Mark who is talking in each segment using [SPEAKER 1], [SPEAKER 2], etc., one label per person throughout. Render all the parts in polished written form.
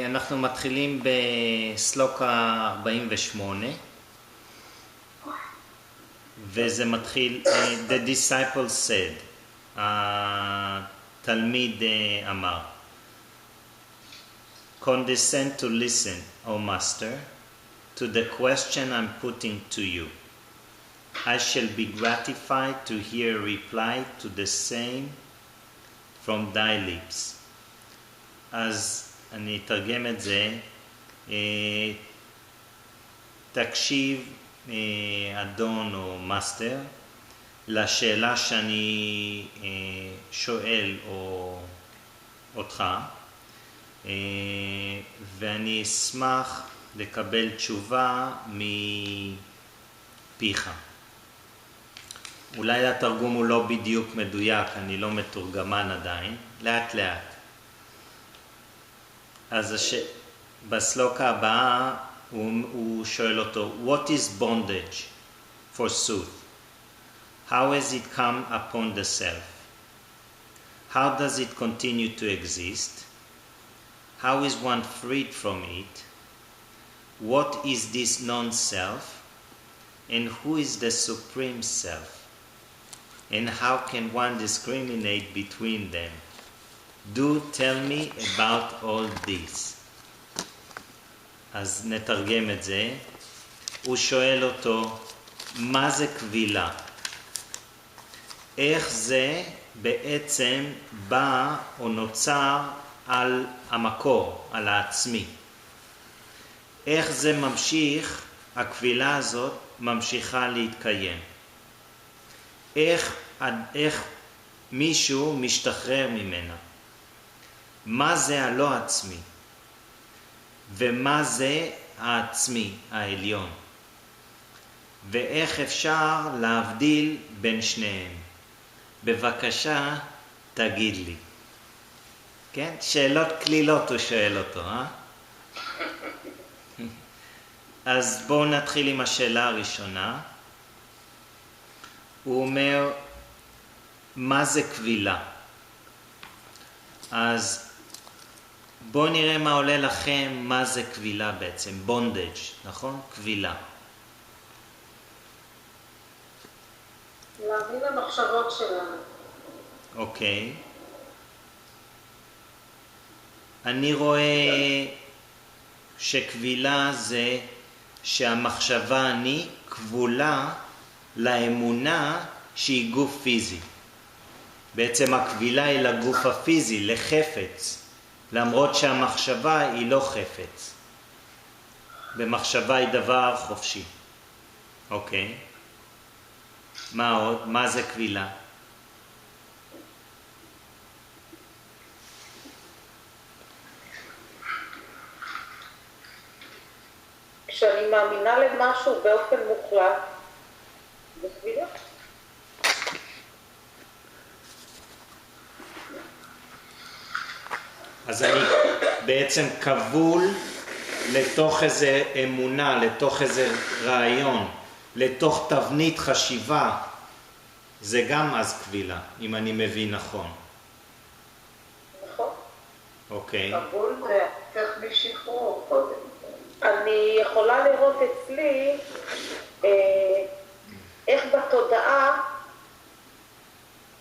[SPEAKER 1] אנחנו מתחילים בסלוקה 48, וזה מתחיל, The disciple said, התלמיד אמר, Condescend to listen, O Master, to the question I'm putting to you. I shall be gratified to hear a reply to the same from thy lips. אז אני אתרגם את זה, תקשיב אדון או מאסטר לשאלה שאני שואל או אותך, ואני אשמח לקבל תשובה מפיך. אולי התרגום הוא לא בדיוק מדויק, אני לא מתורגמן עדיין, לאט לאט. אז בסלוקה הבאה הוא שואל אותו, What is bondage, forsooth? How has it come upon the self? How does it continue to exist? How is one freed from it? What is this non-self? And who is the supreme self? And how can one discriminate between them? Do tell me about all this. אז נתרגם את זה. הוא שואל אותו, מה זה קבילה? איך זה בעצם בא או נוצר על המקור, על העצמי? איך זה ממשיך, הקבילה הזאת ממשיכה להתקיים? איך מישהו משתחרר ממנה? מה זה הלא עצמי? ומה זה העצמי, העליון? ואיך אפשר להבדיל בין שניהם? בבקשה, תגיד לי. כן? שאלות כלילות הוא שואל אותו, אז בואו נתחיל עם השאלה הראשונה. הוא אומר, מה זה קבילה? אז בואו נראה מה עולה לכם, מה זה קבילה בעצם, בונדג', נכון? קבילה.
[SPEAKER 2] להבין המחשבות שלנו.
[SPEAKER 1] אוקיי. אני רואה שקבילה זה שהמחשבה אני כבולה לאמונה שהיא גוף פיזי. בעצם הקבילה היא לגוף הפיזי, לחפץ, למרות שהמחשבה היא לא חפץ. במחשבה היא דבר חופשי. אוקיי. מה עוד? מה זה קבילה?
[SPEAKER 2] כשאני מאמינה למשהו באופן מוחלט, זה קבילה.
[SPEAKER 1] אז אני בעצם כבול לתוך איזה אמונה, לתוך איזה רעיון, לתוך תבנית חשיבה. זה גם אז קבילה, אם אני מבין נכון.
[SPEAKER 2] נכון.
[SPEAKER 1] אוקיי.
[SPEAKER 2] כבול זה צריך בשחרור קודם. אני יכולה לראות אצלי איך בתודעה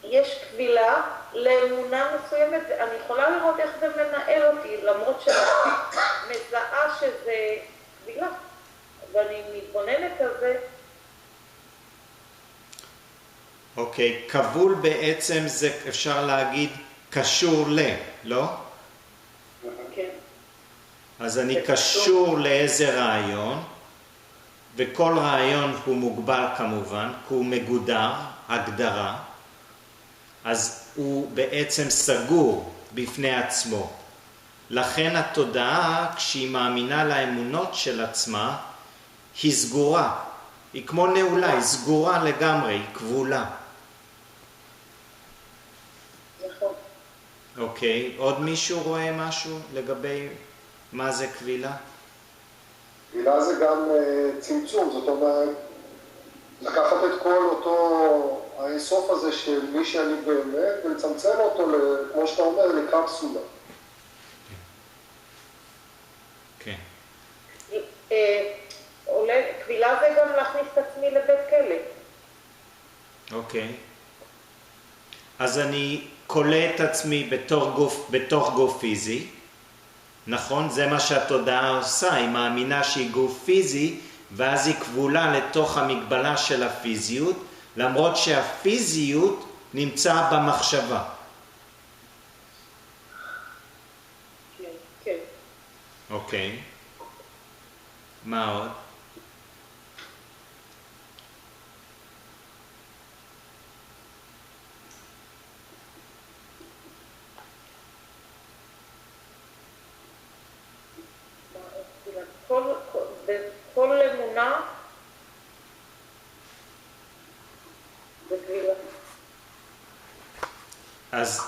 [SPEAKER 2] יש קבילה לאמונה מסוימת, אני יכולה לראות איך זה מנהל אותי, למרות שאני מזהה שזה קבילה, ואני מתבוננת על זה.
[SPEAKER 1] אוקיי, כבול בעצם זה אפשר להגיד קשור לא?
[SPEAKER 2] כן.
[SPEAKER 1] אז אני קשור לאיזה רעיון, וכל רעיון הוא מוגבל כמובן, כי הוא מגודר, הגדרה, אז הוא בעצם סגור בפני עצמו. לכן התודעה, כשהיא מאמינה לאמונות של עצמה, היא סגורה. היא כמו נעולה, היא סגורה לגמרי, היא כבולה.
[SPEAKER 2] נכון.
[SPEAKER 1] אוקיי, עוד מישהו רואה משהו לגבי מה זה קבילה?
[SPEAKER 3] קבילה זה גם צמצום, זאת אומרת, לקחת את כל אותו האינסוף הזה של מי שאני באמת, ולצמצם אותו, כמו שאתה אומר, לקפסולה.
[SPEAKER 1] כן.
[SPEAKER 2] קבילה זה גם להכניס את עצמי לבית כלא.
[SPEAKER 1] אוקיי. אז אני קולט את עצמי בתוך גוף פיזי, נכון? זה מה שהתודעה עושה, היא מאמינה שהיא גוף פיזי, ואז היא כבולה לתוך המגבלה של הפיזיות, למרות שהפיזיות נמצא במחשבה.
[SPEAKER 2] כן, כן.
[SPEAKER 1] אוקיי. מה עוד?
[SPEAKER 2] בכל אמונה בקבילה.
[SPEAKER 1] אז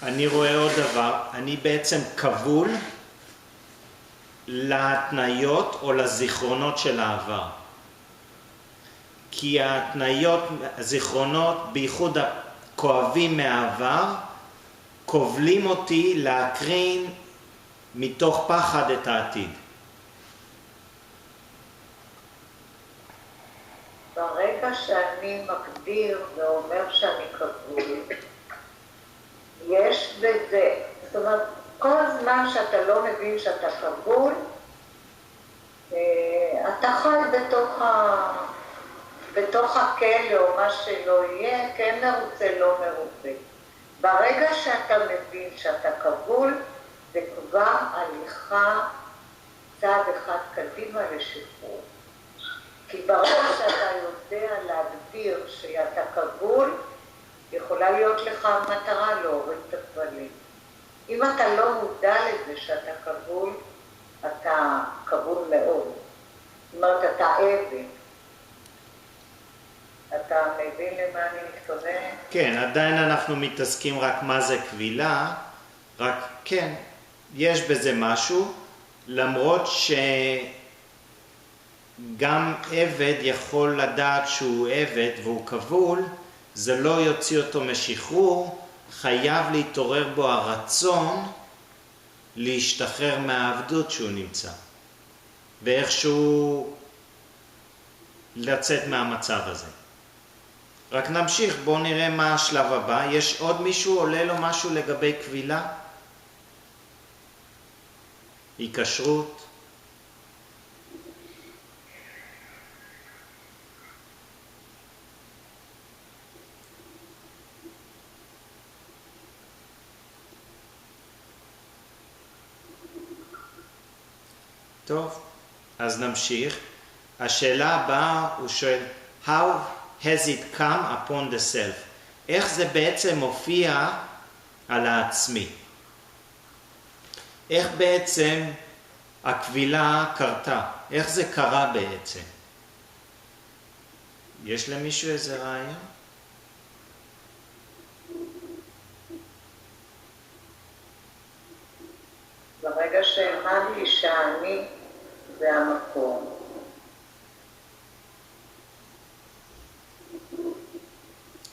[SPEAKER 1] אני רואה עוד דבר, אני בעצם כבול להתניות או לזיכרונות של העבר. כי ההתניות, הזיכרונות, בייחוד הכואבים מהעבר, כובלים אותי להקרין מתוך פחד את העתיד.
[SPEAKER 4] ברגע שאני מגדיר ואומר שאני כבול, יש בזה, זאת אומרת, כל זמן שאתה לא מבין שאתה כבול, אתה חי בתוך הכלא או מה שלא יהיה, כן מרוצה, לא מרוצה. ברגע שאתה מבין שאתה כבול, זה כבר הליכה צעד אחד קדימה לשחרור. כי ברגע שאתה יודע להגדיר שאתה כבול, יכולה להיות לך מטרה להוריד את הכבלים. אם אתה לא מודע לזה שאתה כבול, אתה כבול מאוד. זאת אומרת, אתה עבד. אתה מבין למה אני מתכוונת?
[SPEAKER 1] כן, עדיין אנחנו מתעסקים רק מה זה כבילה, רק כן, יש בזה משהו, למרות שגם עבד יכול לדעת שהוא עבד והוא כבול, זה לא יוציא אותו משחרור, חייב להתעורר בו הרצון להשתחרר מהעבדות שהוא נמצא, ואיכשהו לצאת מהמצב הזה. רק נמשיך, בואו נראה מה השלב הבא. יש עוד מישהו, עולה לו משהו לגבי כבילה? היקשרות? טוב, אז נמשיך. השאלה הבאה הוא שואל, how has it come upon the self? איך זה בעצם מופיע על העצמי? איך בעצם הכבילה קרתה? איך זה קרה בעצם? יש למישהו איזה רעיון?
[SPEAKER 4] ברגע שהאמנתי שאני זה המקום.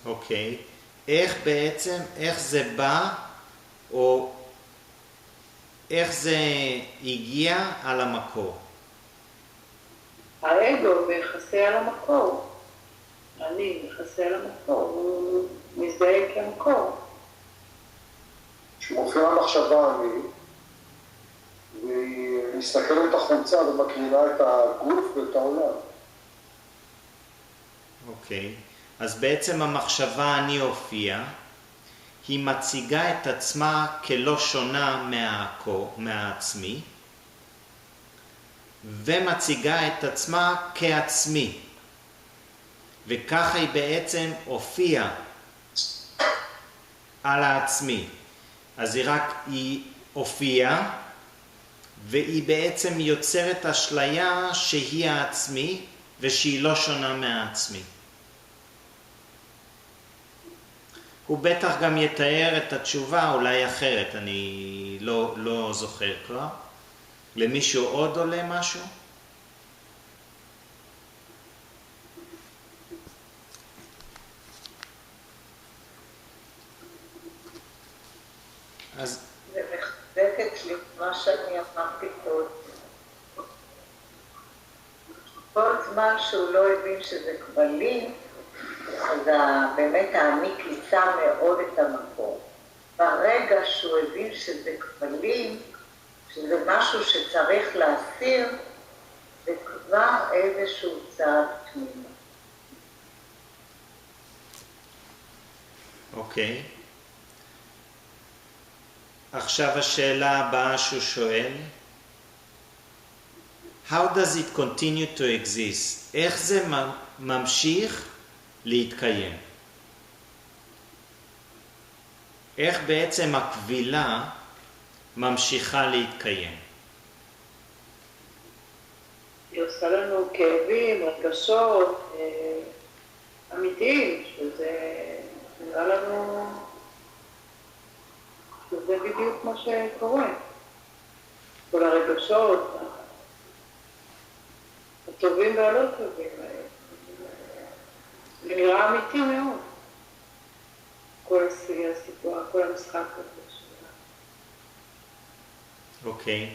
[SPEAKER 1] אוקיי. איך בעצם, איך זה בא, או איך זה הגיע על המקור?
[SPEAKER 2] האגו מכסה על המקור. אני מכסה על המקור. הוא מזדהה כמקור.
[SPEAKER 3] כשמופיעה המחשבה אני, והיא מסתכלת החוצה ומקרינה את הגוף ואת העולם.
[SPEAKER 1] אוקיי. אז בעצם המחשבה אני הופיע, היא מציגה את עצמה כלא שונה מהעצמי, ומציגה את עצמה כעצמי. וככה היא בעצם הופיעה על העצמי. אז היא הופיעה, והיא בעצם יוצרת אשליה שהיא העצמי, ושהיא לא שונה מהעצמי. הוא בטח גם יתאר את התשובה אולי אחרת, אני לא זוכר כבר. למישהו עוד עולה משהו?
[SPEAKER 4] אז זה מחזק אצלי מה שאני אמרתי קודם. כל זמן שהוא לא הבין שזה כבלים, אז באמת האני כיסה מאוד את המקום. ברגע שהוא הבין שזה כבלים, שזה משהו שצריך להסיר, זה כבר איזשהו צעד פנימה.
[SPEAKER 1] אוקיי. עכשיו השאלה הבאה שהוא שואל. How does it continue to exist? איך זה ממשיך להתקיים? איך בעצם הכבילה ממשיכה להתקיים?
[SPEAKER 2] היא עושה לנו כאבים, רגשות, אמיתיים, שזה נראה לנו, שזה בדיוק מה שקורה. כל הרגשות, הטובים והלא טובים, זה נראה אמיתי מאוד. כל הסיפור, כל המשחק הזה שלה.
[SPEAKER 1] אוקיי.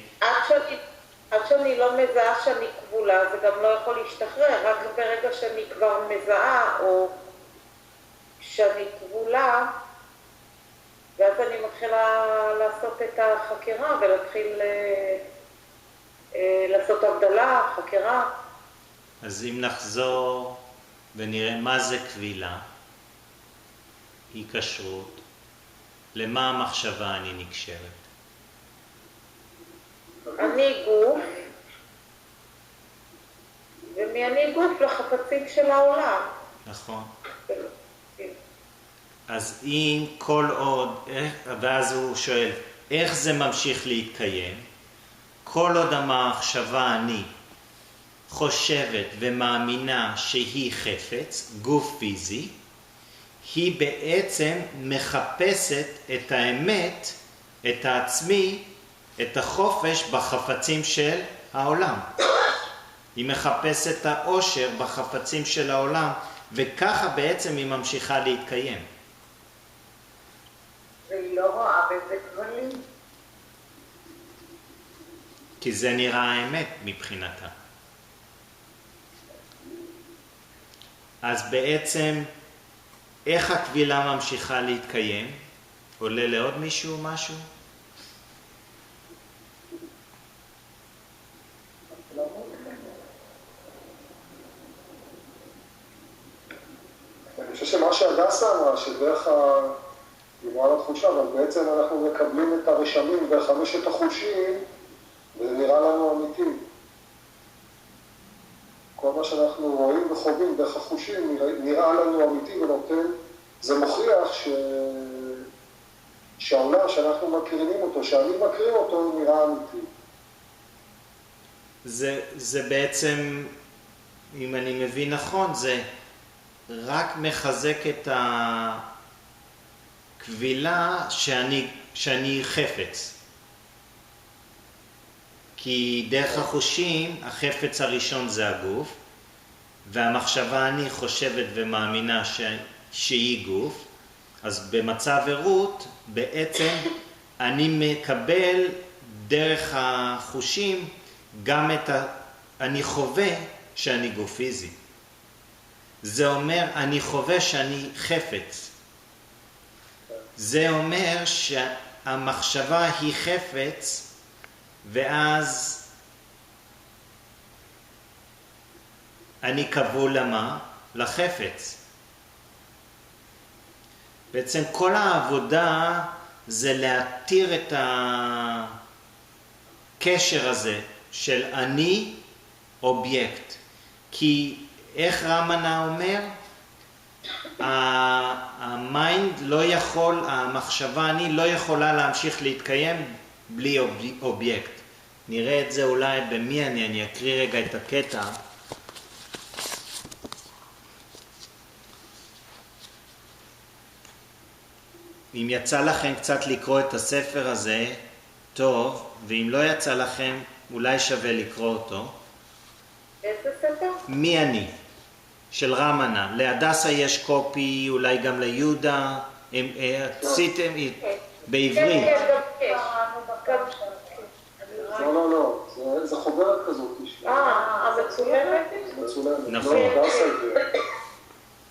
[SPEAKER 2] עד שאני לא מזהה שאני כבולה, זה גם לא יכול להשתחרר, רק ברגע שאני כבר מזהה, או שאני כבולה, ואז אני מתחילה לעשות את החקירה, ולהתחיל לעשות הבדלה, חקירה.
[SPEAKER 1] אז אם נחזור ונראה מה זה כבילה, היא קשרות, למה המחשבה אני נקשרת?
[SPEAKER 2] אני גוף, ומאני גוף לחפצים של העולם.
[SPEAKER 1] נכון. אז אם כל עוד, ואז הוא שואל, איך זה ממשיך להתקיים? כל עוד המחשבה אני חושבת ומאמינה שהיא חפץ, גוף פיזי, היא בעצם מחפשת את האמת, את העצמי, את החופש בחפצים של העולם. היא מחפשת את האושר בחפצים של העולם, וככה בעצם היא ממשיכה להתקיים.
[SPEAKER 4] והיא לא רואה בזה כבלים.
[SPEAKER 1] כי זה נראה האמת מבחינתה. אז בעצם, איך הכבילה ממשיכה להתקיים? עולה לעוד מישהו משהו?
[SPEAKER 3] אני חושב שמה שהדסה אמרה, שדרך דיברה על התחושה, אבל בעצם אנחנו מקבלים את הרשמים דרך חמשת החושים, וזה נראה לנו אמיתי. כל מה שאנחנו רואים וחווים דרך החושים נראה לנו אמיתי ונותן, זה מוכיח שהעולם שאנחנו מכירים אותו, שאני מכיר אותו, נראה אמיתי.
[SPEAKER 1] זה בעצם, אם אני מבין נכון, זה רק מחזק את הכבילה שאני חפץ. כי דרך החושים, החפץ הראשון זה הגוף, והמחשבה אני חושבת ומאמינה שהיא גוף, אז במצב ערות בעצם אני מקבל דרך החושים גם אני חווה שאני גוף פיזי. זה אומר אני חווה שאני חפץ. זה אומר שהמחשבה היא חפץ, ואז אני כבול למה? לחפץ. בעצם כל העבודה זה להתיר את הקשר הזה של אני אובייקט. כי איך רמנה אומר? המיינד לא יכול, המחשבה אני לא יכולה להמשיך להתקיים בלי אובייקט. נראה את זה אולי במי אני אקריא רגע את הקטע. אם יצא לכם קצת לקרוא את הספר הזה, טוב, ואם לא יצא לכם, אולי שווה לקרוא אותו.
[SPEAKER 2] איזה ספר?
[SPEAKER 1] מי אני? של רמנה. להדסה יש קופי, אולי גם ליהודה. עשיתם בעברית.
[SPEAKER 2] כן, גם יש.
[SPEAKER 1] נכון.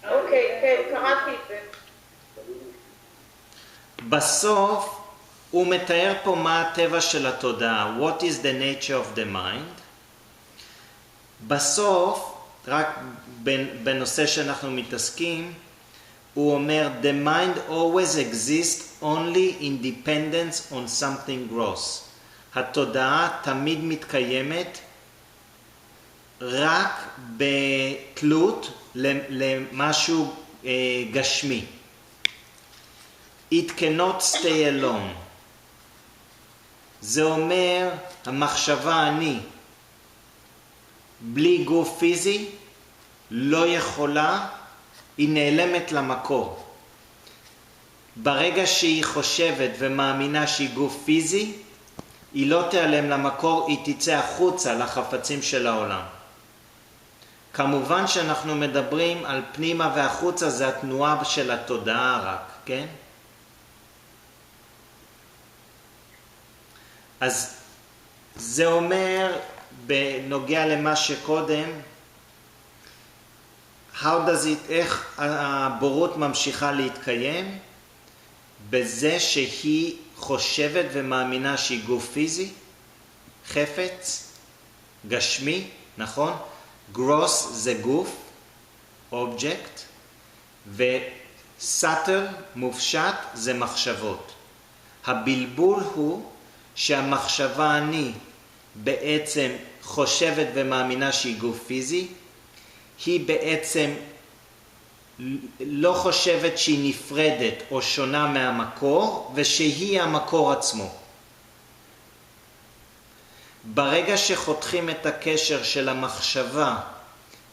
[SPEAKER 2] אוקיי, כן, קראתי את זה.
[SPEAKER 1] בסוף הוא מתאר פה מה הטבע של התודעה, what is the nature of the mind. בסוף, רק בנושא שאנחנו מתעסקים, הוא אומר, the mind always exists only in dependence on something gross. התודעה תמיד מתקיימת רק בתלות למשהו גשמי. It cannot stay alone. זה אומר, המחשבה אני, בלי גוף פיזי, לא יכולה, היא נעלמת למקור. ברגע שהיא חושבת ומאמינה שהיא גוף פיזי, היא לא תיעלם למקור, היא תצא החוצה לחפצים של העולם. כמובן שאנחנו מדברים על פנימה והחוצה, זה התנועה של התודעה רק, כן? אז זה אומר, בנוגע למה שקודם, איך הבורות ממשיכה להתקיים? בזה שהיא חושבת ומאמינה שהיא גוף פיזי, חפץ, גשמי, נכון? גרוס זה גוף, אובייקט, וסאטר, מופשט, זה מחשבות. הבלבול הוא שהמחשבה אני בעצם חושבת ומאמינה שהיא גוף פיזי, היא בעצם לא חושבת שהיא נפרדת או שונה מהמקור, ושהיא המקור עצמו. ברגע שחותכים את הקשר של המחשבה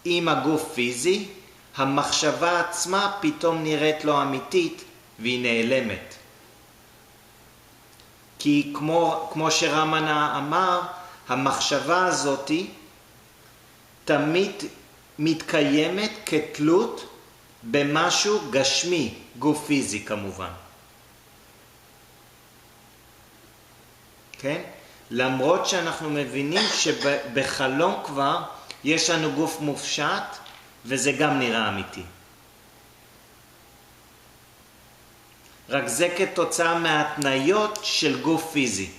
[SPEAKER 1] עם הגוף פיזי, המחשבה עצמה פתאום נראית לא אמיתית והיא נעלמת. כי כמו שרמנה אמר, המחשבה הזאת תמיד מתקיימת כתלות במשהו גשמי, גוף פיזי כמובן. כן? למרות שאנחנו מבינים שבחלום כבר יש לנו גוף מופשט וזה גם נראה אמיתי. רק זה כתוצאה מהתניות של גוף פיזי.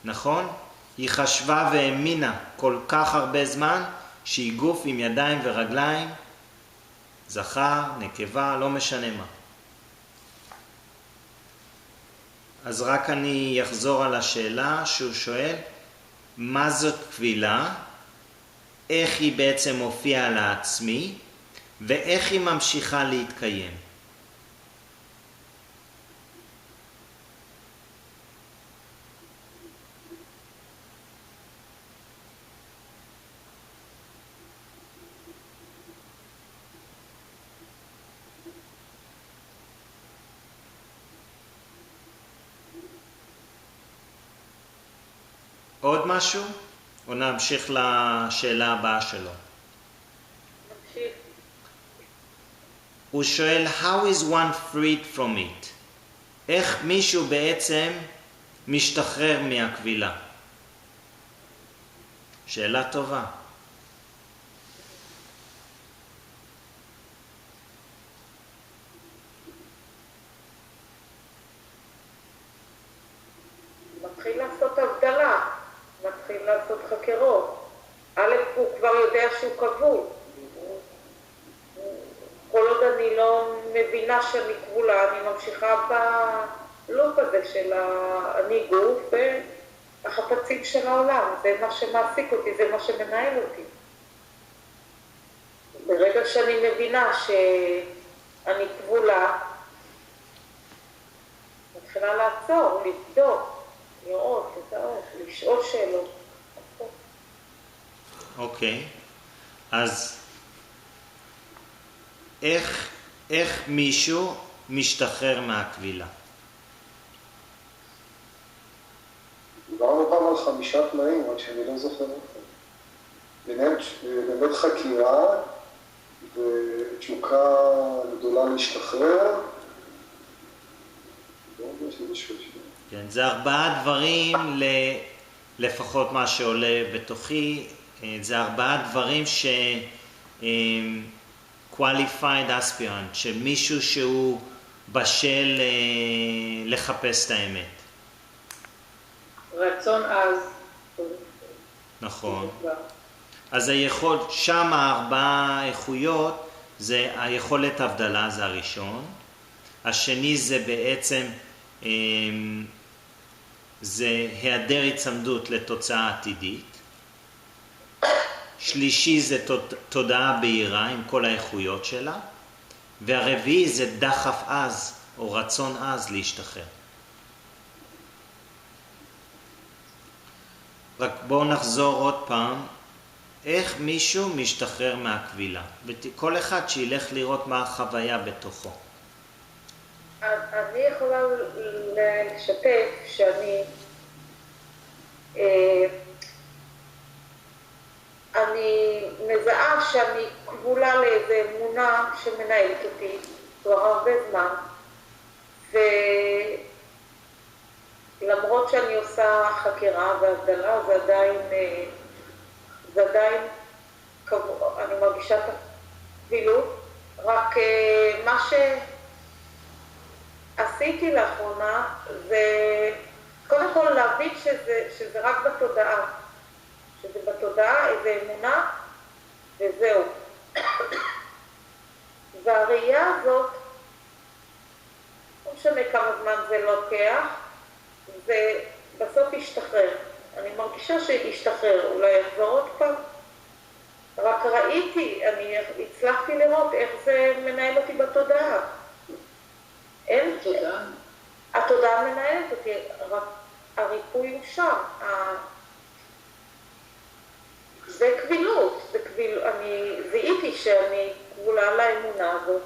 [SPEAKER 1] נכון? היא חשבה והאמינה כל כך הרבה זמן שהיא גוף עם ידיים ורגליים, זכר, נקבה, לא משנה מה. אז רק אני אחזור על השאלה שהוא שואל, מה זאת קבילה? איך היא בעצם הופיעה לעצמי? ואיך היא ממשיכה להתקיים? עוד משהו? או נמשיך לשאלה הבאה שלו.
[SPEAKER 2] נמשיך.
[SPEAKER 1] הוא שואל, how is one freed from it? איך מישהו בעצם משתחרר מהקבילה? שאלה טובה.
[SPEAKER 2] מתחיל לעשות הבדלה. מתחיל לעשות חקירות. א', הוא כבר יודע שהוא כבול. כל עוד אני לא מבינה שאני כבולה, אני ממשיכה בלופ הזה של אני גוף והחפצים של העולם. זה מה שמעסיק אותי, זה מה שמנהל אותי. ברגע שאני מבינה שאני כבולה, מתחילה לעצור, לבדוק. לראות, לזהות, לשאול שאלות.
[SPEAKER 1] אוקיי. אז איך מישהו משתחרר מהקבילה?
[SPEAKER 3] דיברנו פעם על 5 תנאים, רק שאני לא זוכר אותם. באמת חקירה ותשוקה גדולה להשתחרר.
[SPEAKER 1] כן, זה 4 דברים לפחות מה שעולה בתוכי, זה 4 דברים qualified aspirant, שמישהו שהוא בשל לחפש את האמת.
[SPEAKER 2] רצון עז.
[SPEAKER 1] נכון. אז שם 4 איכויות, זה היכולת הבדלה, זה הראשון. השני זה בעצם, זה היעדר הצמדות לתוצאה עתידית. שלישי זה תודעה בהירה עם כל האיכויות שלה. והרביעי זה דחף עז או רצון עז להשתחרר. רק בואו נחזור עוד פעם, איך מישהו משתחרר מהכבילה. כל אחד שילך לראות מה החוויה בתוכו.
[SPEAKER 2] אני יכולה לשתף אני מזהה שאני כבולה לאיזו אמונה שמנהלת אותי כבר הרבה זמן, ולמרות שאני עושה חקירה והבדלה, זה עדיין אני מרגישה את הכבילות. רק מה שעשיתי לאחרונה זה קודם כל להבין שזה רק בתודעה, שזה בתודעה איזו אמונה וזהו. והראייה הזאת, לא משנה כמה זמן זה לוקח, זה בסוף ישתחרר. אני מרגישה שישתחרר, אולי יחזור עוד פעם. רק ראיתי, אני הצלחתי לראות איך זה מנהל אותי בתודעה. אין תודעה. התודעה מנהלת אותי, רק הריפוי הוא שם. זה כבילות, אני זיהיתי שאני כבולה לאמונה הזאת.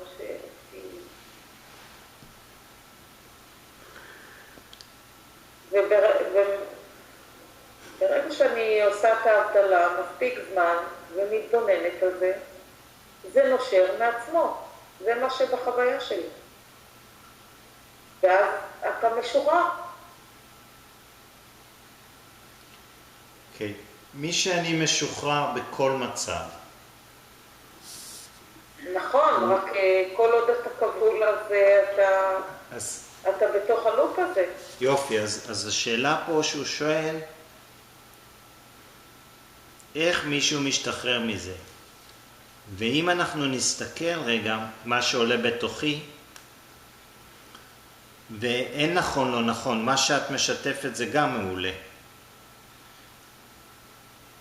[SPEAKER 2] וברגע שאני עושה את ההבדלה מספיק זמן ומתבוננת על זה, זה נושר מעצמו. זה מה שבחוויה שלי. ואז אתה משוחרר.
[SPEAKER 1] אוקיי. מי שאני משוחרר בכל מצב.
[SPEAKER 2] נכון, רק כל עוד אתה כבול אז אתה בתוך הלופ הזה.
[SPEAKER 1] יופי, אז השאלה פה שהוא שואל, איך מישהו משתחרר מזה? ואם אנחנו נסתכל רגע, מה שעולה בתוכי, ואין נכון לא נכון, מה שאת משתפת זה גם מעולה.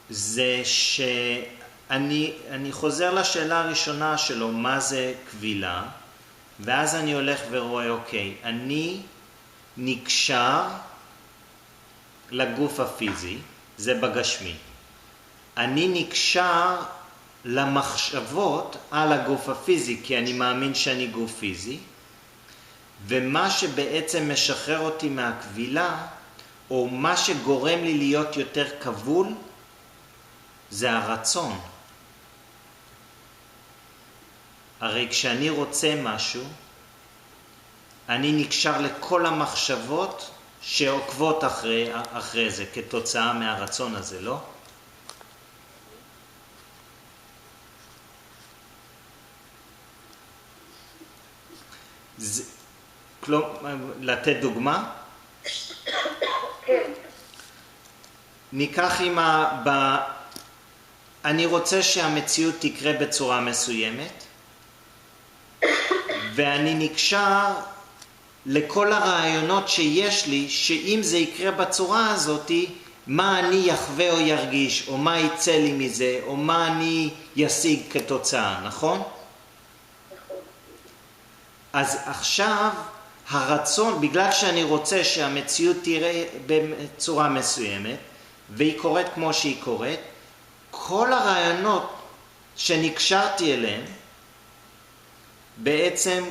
[SPEAKER 1] זה שאני חוזר לשאלה הראשונה שלו, מה זה כבילה, ואז אני הולך ורואה, אוקיי, אני נקשר לגוף הפיזי, זה בגשמי. אני נקשר למחשבות על הגוף הפיזי, כי אני מאמין שאני גוף פיזי, ומה שבעצם משחרר אותי מהכבילה, או מה שגורם לי להיות יותר כבול, זה הרצון. הרי כשאני רוצה משהו, אני נקשר לכל המחשבות שעוקבות אחרי זה, כתוצאה מהרצון הזה, לא? לתת דוגמה?
[SPEAKER 2] כן.
[SPEAKER 1] ניקח אני רוצה שהמציאות תקרה בצורה מסוימת, ואני נקשר לכל הרעיונות שיש לי, שאם זה יקרה בצורה הזאת, מה אני יחווה או ירגיש, או מה יצא לי מזה, או מה אני ישיג כתוצאה, נכון? אז עכשיו הרצון, בגלל שאני רוצה שהמציאות תראה בצורה מסוימת, והיא קורית כמו שהיא קורית, כל הרעיונות שנקשרתי אליהם בעצם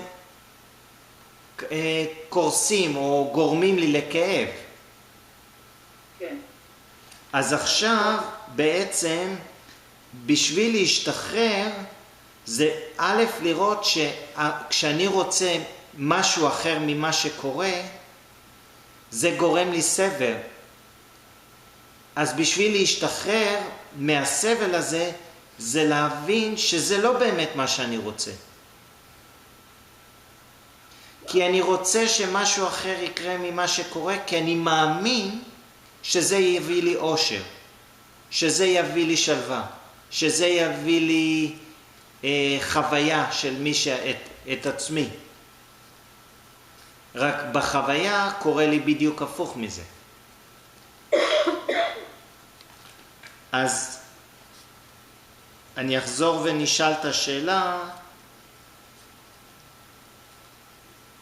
[SPEAKER 1] קורסים או גורמים לי לכאב.
[SPEAKER 2] כן.
[SPEAKER 1] אז עכשיו בעצם בשביל להשתחרר זה א' לראות שכשאני רוצה משהו אחר ממה שקורה, זה גורם לי סבל. אז בשביל להשתחרר מהסבל הזה זה להבין שזה לא באמת מה שאני רוצה. כי אני רוצה שמשהו אחר יקרה ממה שקורה, כי אני מאמין שזה יביא לי אושר, שזה יביא לי שלווה, שזה יביא לי חוויה של את עצמי. רק בחוויה קורה לי בדיוק הפוך מזה. אז אני אחזור ונשאל את השאלה,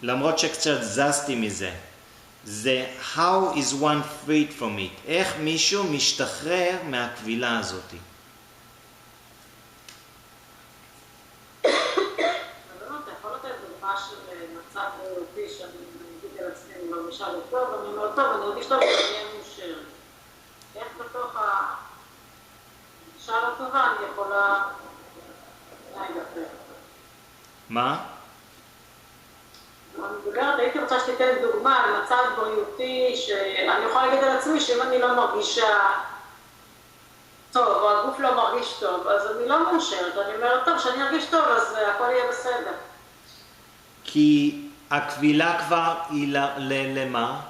[SPEAKER 1] למרות שקצת זזתי מזה. זה how is one freed from it? איך מישהו משתחרר מהכבילה הזאת?
[SPEAKER 5] אני מרגישה לא טוב, אני מאוד טוב, אני מרגיש טוב, אני אהיה מאושרת. איך בתוך הגישה לא טובה אני יכולה להידפק?
[SPEAKER 1] מה?
[SPEAKER 5] אני מדברת, הייתי רוצה שתיתן דוגמה על מצב בריאותי שאני יכולה להגיד על עצמי שאם אני לא מרגישה טוב, או הגוף לא מרגיש טוב, אז אני לא מאושרת. אני אומרת, טוב, שאני ארגיש טוב, אז הכל יהיה בסדר.
[SPEAKER 1] כי הכבילה כבר היא למה?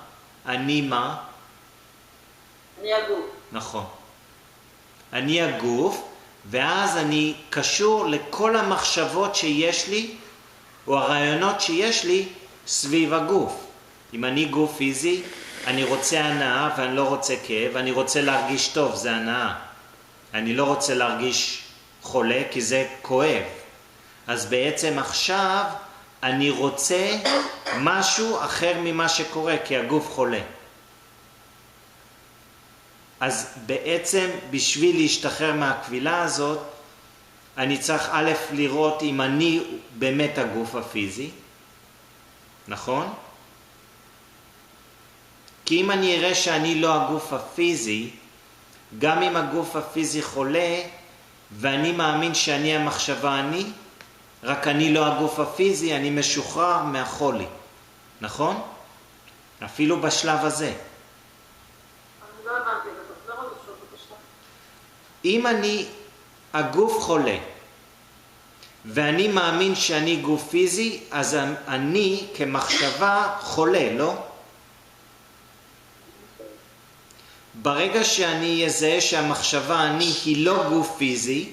[SPEAKER 1] אני מה?
[SPEAKER 5] אני הגוף.
[SPEAKER 1] נכון. אני הגוף, ואז אני קשור לכל המחשבות שיש לי, או הרעיונות שיש לי סביב הגוף. אם אני גוף פיזי, אני רוצה הנאה ואני לא רוצה כאב, אני רוצה להרגיש טוב, זה הנאה. אני לא רוצה להרגיש חולה, כי זה כואב. אז בעצם עכשיו אני רוצה משהו אחר ממה שקורה, כי הגוף חולה. אז בעצם בשביל להשתחרר מהכבילה הזאת, אני צריך א' לראות אם אני באמת הגוף הפיזי, נכון? כי אם אני אראה שאני לא הגוף הפיזי, גם אם הגוף הפיזי חולה, ואני מאמין שאני המחשבה אני, רק אני לא הגוף הפיזי, אני משוחרר מהחולי, נכון? אפילו בשלב הזה.
[SPEAKER 5] אני לא הבנתי, זה תחזור על זה שוב בבקשה.
[SPEAKER 1] אם אני הגוף חולה, ואני מאמין שאני גוף פיזי, אז אני כמחשבה חולה, לא? ברגע שאני אזהה שהמחשבה אני היא לא גוף פיזי,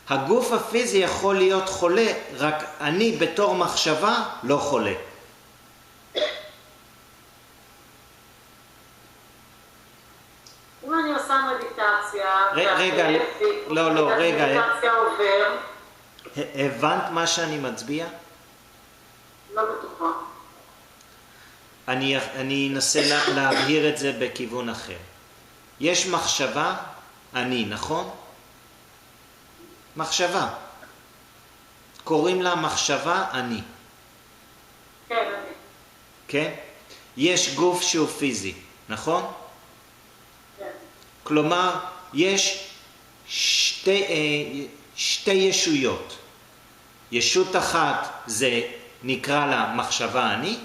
[SPEAKER 1] הגוף הפיזי יכול להיות חולה, רק אני בתור מחשבה לא חולה.
[SPEAKER 5] אם אני עושה מדיטציה,
[SPEAKER 1] רגע, לא, רגע.
[SPEAKER 5] מדיטציה עובר,
[SPEAKER 1] הבנת מה שאני מצביע?
[SPEAKER 5] לא בטוחה.
[SPEAKER 1] אני אנסה להבהיר את זה בכיוון אחר. יש מחשבה, אני, נכון? מחשבה. קוראים לה מחשבה אני.
[SPEAKER 5] כן, אני.
[SPEAKER 1] כן? יש גוף שהוא פיזי, נכון?
[SPEAKER 5] כן.
[SPEAKER 1] כלומר, יש שתי ישויות. ישות אחת זה נקרא לה מחשבה אני,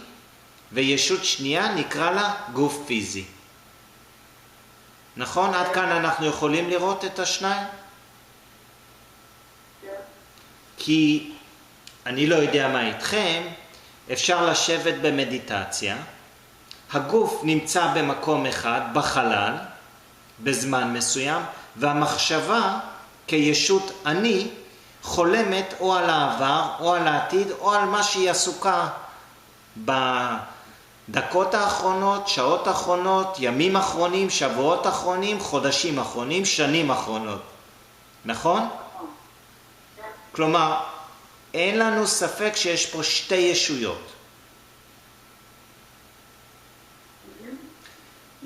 [SPEAKER 1] וישות שנייה נקרא לה גוף פיזי. נכון? עד כאן אנחנו יכולים לראות את השניים? כי אני לא יודע מה איתכם, אפשר לשבת במדיטציה, הגוף נמצא במקום אחד, בחלל, בזמן מסוים, והמחשבה כישות אני חולמת או על העבר או על העתיד או על מה שהיא עסוקה בדקות האחרונות, שעות האחרונות, ימים אחרונים, שבועות אחרונים, חודשים אחרונים, שנים אחרונות. נכון? כלומר, אין לנו ספק שיש פה שתי ישויות.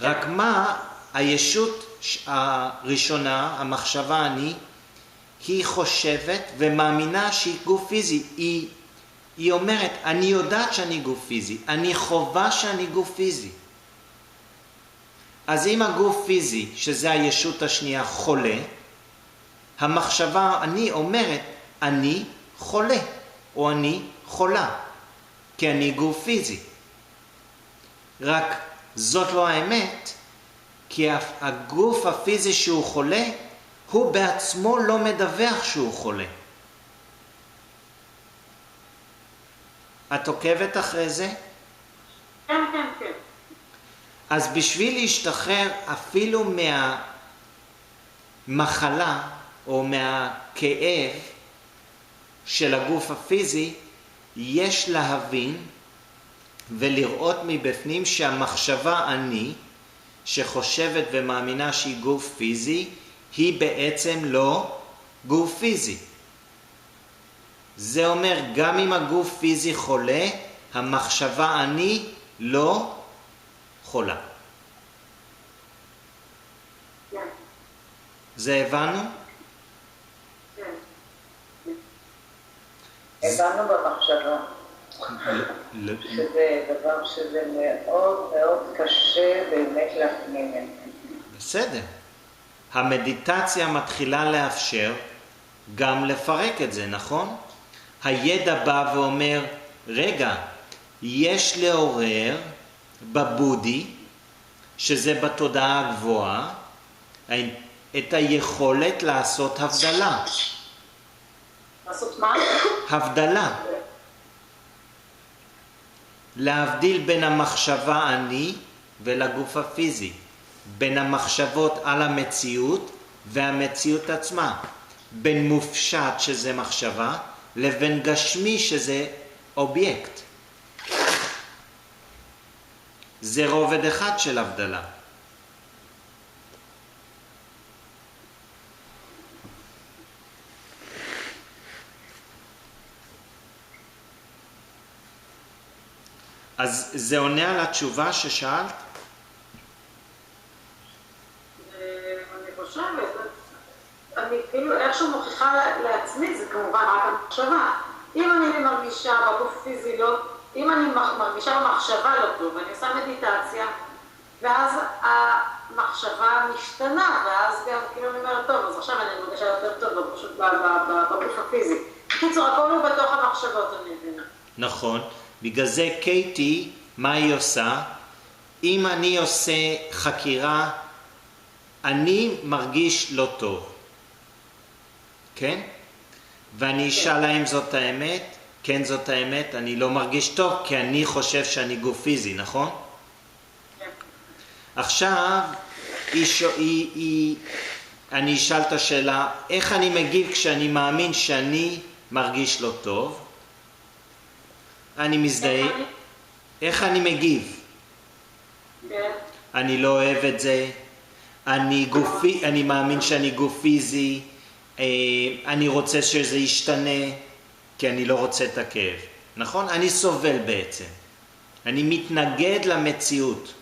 [SPEAKER 1] רק מה, הישות הראשונה, המחשבה אני, היא חושבת ומאמינה שהיא גוף פיזי. היא אומרת, אני יודעת שאני גוף פיזי, אני חובה שאני גוף פיזי. אז אם הגוף פיזי, שזה הישות השנייה, חולה, המחשבה אני אומרת, אני חולה, או אני חולה, כי אני גוף פיזי. רק זאת לא האמת, כי הגוף הפיזי שהוא חולה, הוא בעצמו לא מדווח שהוא חולה. את עוקבת אחרי זה?
[SPEAKER 5] כן, כן, כן.
[SPEAKER 1] אז בשביל להשתחרר אפילו מהמחלה או מהכאב של הגוף הפיזי, יש להבין ולראות מבפנים שהמחשבה אני, שחושבת ומאמינה שהיא גוף פיזי, היא בעצם לא גוף פיזי. זה אומר, גם אם הגוף פיזי חולה, המחשבה אני לא חולה.
[SPEAKER 5] כן.
[SPEAKER 1] זה הבנו?
[SPEAKER 5] כן.
[SPEAKER 4] הבנו במחשבה. שזה דבר שזה מאוד מאוד קשה באמת להפנים את זה.
[SPEAKER 1] בסדר. המדיטציה מתחילה לאפשר גם לפרק את זה, נכון? הידע בא ואומר, רגע, יש לעורר בבודי, שזה בתודעה הגבוהה, את היכולת לעשות הבדלה.
[SPEAKER 5] לעשות מה?
[SPEAKER 1] הבדלה. להבדיל בין המחשבה אני ולגוף הפיזי. בין המחשבות על המציאות והמציאות עצמה. בין מופשט שזה מחשבה לבין גשמי שזה אובייקט. זה רובד אחד של הבדלה. אז זה עונה על התשובה ששאלת?
[SPEAKER 5] אני חושבת, אני כאילו איכשהו מוכיחה לעצמי, זה כמובן רק המחשבה. אם אני מרגישה בגוף פיזי לא, אם אני מרגישה במחשבה לא טוב, אני עושה מדיטציה, ואז המחשבה משתנה, ואז גם כאילו אני אומרת, טוב, אז עכשיו אני מרגישה יותר טוב בגוף הפיזי. בקיצור, הכל הוא בתוך המחשבות, אני מבינה.
[SPEAKER 1] נכון. בגלל זה קייטי, מה היא עושה? אם אני עושה חקירה, אני מרגיש לא טוב. כן? ואני אשאל האם זאת האמת? כן, זאת האמת. אני לא מרגיש טוב כי אני חושב שאני גוף פיזי, נכון?
[SPEAKER 5] כן.
[SPEAKER 1] עכשיו, אני אשאל את השאלה, איך אני מגיב כשאני מאמין שאני מרגיש לא טוב? אני מזדהה. איך אני מגיב?
[SPEAKER 5] כן.
[SPEAKER 1] אני לא אוהב את זה. אני מאמין שאני גוף פיזי. אני רוצה שזה ישתנה, כי אני לא רוצה את הכאב. נכון? אני סובל בעצם. אני מתנגד למציאות.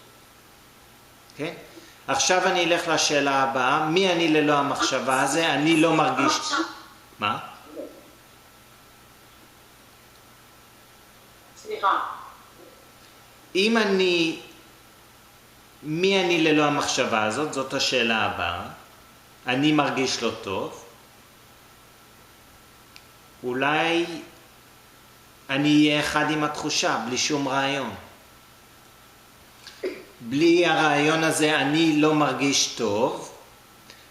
[SPEAKER 1] כן? עכשיו אני אלך לשאלה הבאה. מי אני ללא המחשבה הזה? אני לא מרגיש... מה?
[SPEAKER 5] סליחה.
[SPEAKER 1] אם אני... מי אני ללא המחשבה הזאת? זאת השאלה הבאה. אני מרגיש לא טוב. אולי אני אהיה אחד עם התחושה, בלי שום רעיון. בלי הרעיון הזה אני לא מרגיש טוב,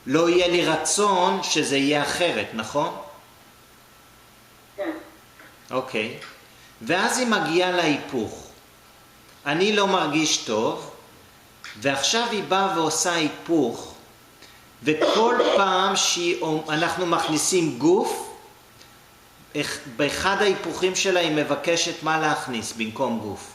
[SPEAKER 1] לא יהיה לי רצון שזה יהיה אחרת, נכון?
[SPEAKER 5] כן.
[SPEAKER 1] אוקיי. ואז היא מגיעה להיפוך. אני לא מרגיש טוב, ועכשיו היא באה ועושה היפוך, וכל פעם שאנחנו מכניסים גוף, באחד ההיפוכים שלה היא מבקשת מה להכניס במקום גוף.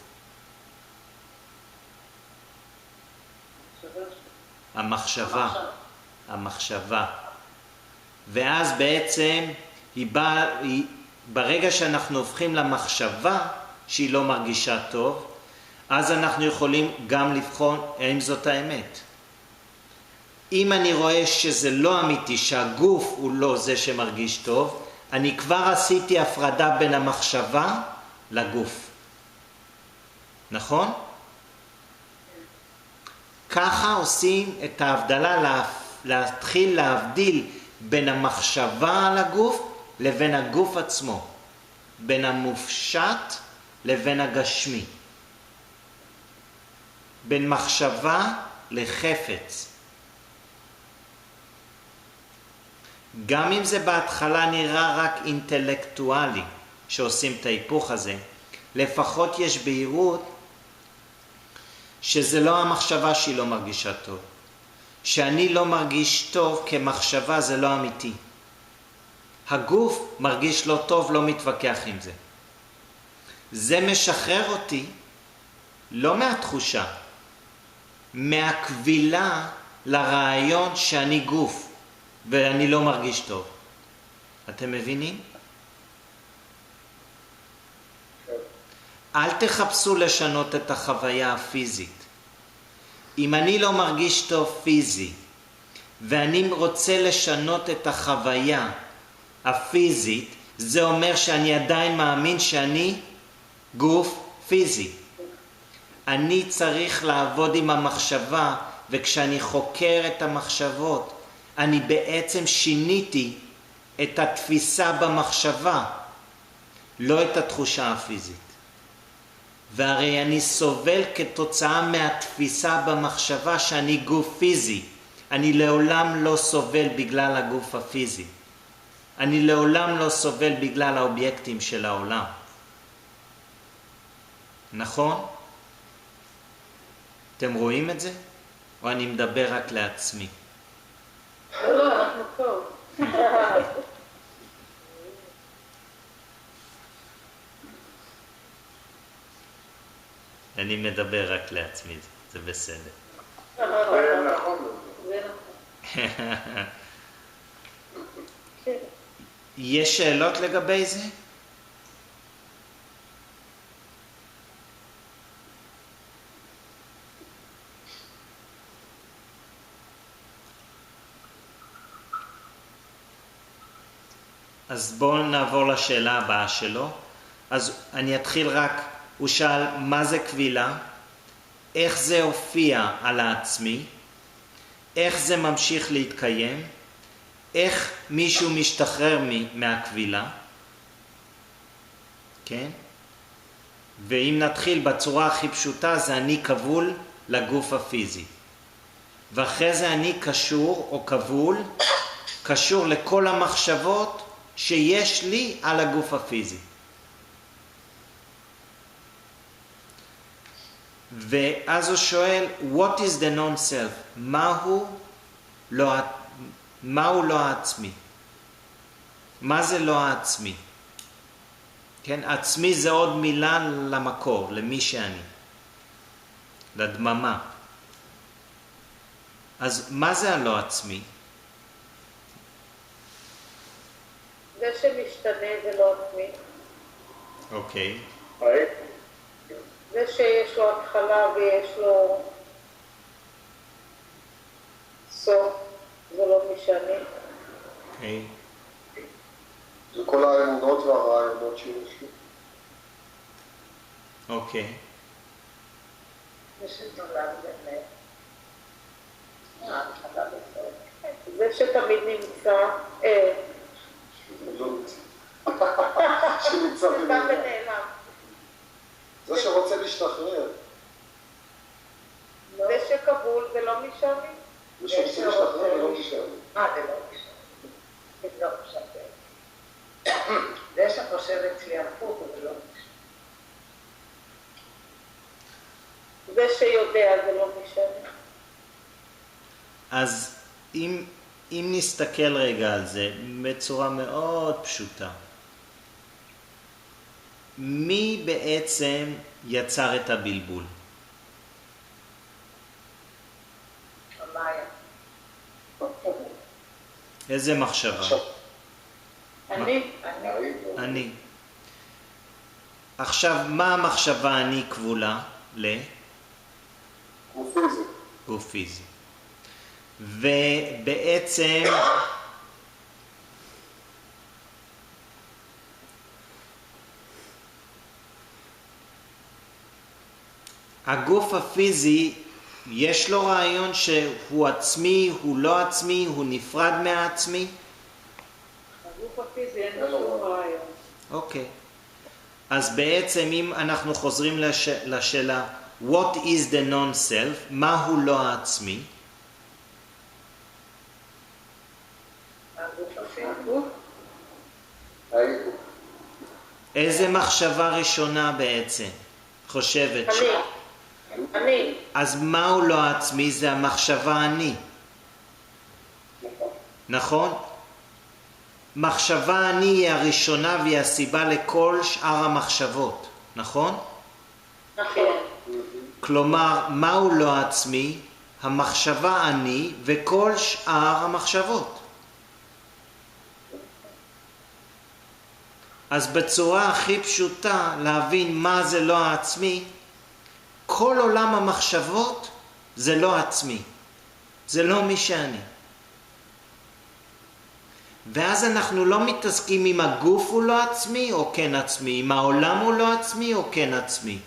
[SPEAKER 1] המחשבה. ואז בעצם ברגע שאנחנו הופכים למחשבה שהיא לא מרגישה טוב, אז אנחנו יכולים גם לבחון האם זאת האמת. אם אני רואה שזה לא אמיתי, שהגוף הוא לא זה שמרגיש טוב, אני כבר עשיתי הפרדה בין המחשבה לגוף. נכון? ככה עושים את ההבדלה, להתחיל להבדיל בין המחשבה לגוף לבין הגוף עצמו. בין המופשט לבין הגשמי. בין מחשבה לחפץ. גם אם זה בהתחלה נראה רק אינטלקטואלי שעושים את ההיפוך הזה, לפחות יש בהירות שזה לא המחשבה שהיא לא מרגישה טוב. שאני לא מרגיש טוב כמחשבה זה לא אמיתי. הגוף מרגיש לא טוב, לא מתווכח עם זה. זה משחרר אותי לא מהתחושה, מהקבילה לרעיון שאני גוף ואני לא מרגיש טוב. אתם מבינים? אל תחפשו לשנות את החוויה הפיזית. אם אני לא מרגיש טוב פיזי ואני רוצה לשנות את החוויה הפיזית, זה אומר שאני עדיין מאמין שאני גוף פיזי. אני צריך לעבוד עם המחשבה, וכשאני חוקר את המחשבות, אני בעצם שיניתי את התפיסה במחשבה, לא את התחושה הפיזית. והרי אני סובל כתוצאה מהתפיסה במחשבה שאני גוף פיזי. אני לעולם לא סובל בגלל הגוף הפיזי. אני לעולם לא סובל בגלל האובייקטים של העולם. נכון? אתם רואים את זה? או אני מדבר רק לעצמי?
[SPEAKER 2] לא, אנחנו טוב.
[SPEAKER 1] אני מדבר רק לעצמי, זה בסדר.
[SPEAKER 3] זה נכון.
[SPEAKER 2] זה נכון.
[SPEAKER 1] יש שאלות לגבי זה? אז בואו נעבור לשאלה הבאה שלו. אז אני אתחיל רק, הוא שאל מה זה קבילה, איך זה הופיע על העצמי, איך זה ממשיך להתקיים, איך מישהו משתחרר מהקבילה, כן? ואם נתחיל בצורה הכי פשוטה, זה אני כבול לגוף הפיזי. ואחרי זה אני קשור או כבול, קשור לכל המחשבות שיש לי על הגוף הפיזי. ואז הוא שואל, what is the non-self? מהו לא העצמי? מה זה לא העצמי? כן, עצמי זה עוד מילה למקור, למי שאני. לדממה. אז מה זה הלא עצמי?
[SPEAKER 2] זה שמשתנה זה לא עצמי.
[SPEAKER 1] אוקיי.
[SPEAKER 2] זה שיש לו התחלה ויש לו סוף, זה לא משנה.
[SPEAKER 1] אוקיי.
[SPEAKER 3] זה כל האמונות והרעיונות שיש לי.
[SPEAKER 1] אוקיי.
[SPEAKER 4] זה שנולד באמת. ההתחלה בסוף.
[SPEAKER 2] זה שתמיד נמצא,
[SPEAKER 3] לא נמצא. שנמצא
[SPEAKER 2] נמצא
[SPEAKER 3] ונעלם.
[SPEAKER 2] ונעלם.
[SPEAKER 3] זה שרוצה להשתחרר.
[SPEAKER 2] זה שכבול זה לא משנה.
[SPEAKER 3] זה שרוצה להשתחרר זה לא משנה.
[SPEAKER 4] מה זה לא משנה? זה לא משנה. זה שחושב אצלי הפוך זה לא משנה.
[SPEAKER 2] זה שיודע זה לא משנה.
[SPEAKER 1] אז אם נסתכל רגע על זה בצורה מאוד פשוטה, מי בעצם יצר את הבלבול?
[SPEAKER 4] המאיה.
[SPEAKER 1] איזה מחשבה?
[SPEAKER 2] אני.
[SPEAKER 1] עכשיו, מה המחשבה אני כבולה?
[SPEAKER 3] גוף פיזי.
[SPEAKER 1] גוף פיזי. ובעצם הגוף הפיזי יש לו רעיון שהוא עצמי, הוא לא עצמי, הוא נפרד מהעצמי?
[SPEAKER 2] הגוף הפיזי אין לו שום רעיון.
[SPEAKER 1] אוקיי. אז בעצם אם אנחנו חוזרים לשאלה what is the non-self, מהו לא העצמי?
[SPEAKER 4] הגוף
[SPEAKER 3] האגו.
[SPEAKER 1] איזה מחשבה ראשונה בעצם חושבת?
[SPEAKER 2] אני.
[SPEAKER 1] אז מהו לא העצמי? זה המחשבה אני. נכון? מחשבה אני היא הראשונה והיא הסיבה לכל שאר המחשבות. נכון?
[SPEAKER 2] נכון.
[SPEAKER 1] כלומר, מהו לא העצמי? המחשבה אני וכל שאר המחשבות. אז בצורה הכי פשוטה להבין מה זה לא העצמי, כל עולם המחשבות זה לא עצמי, זה לא מי שאני. ואז אנחנו לא מתעסקים אם הגוף הוא לא עצמי או כן עצמי, אם העולם הוא לא עצמי או כן עצמי.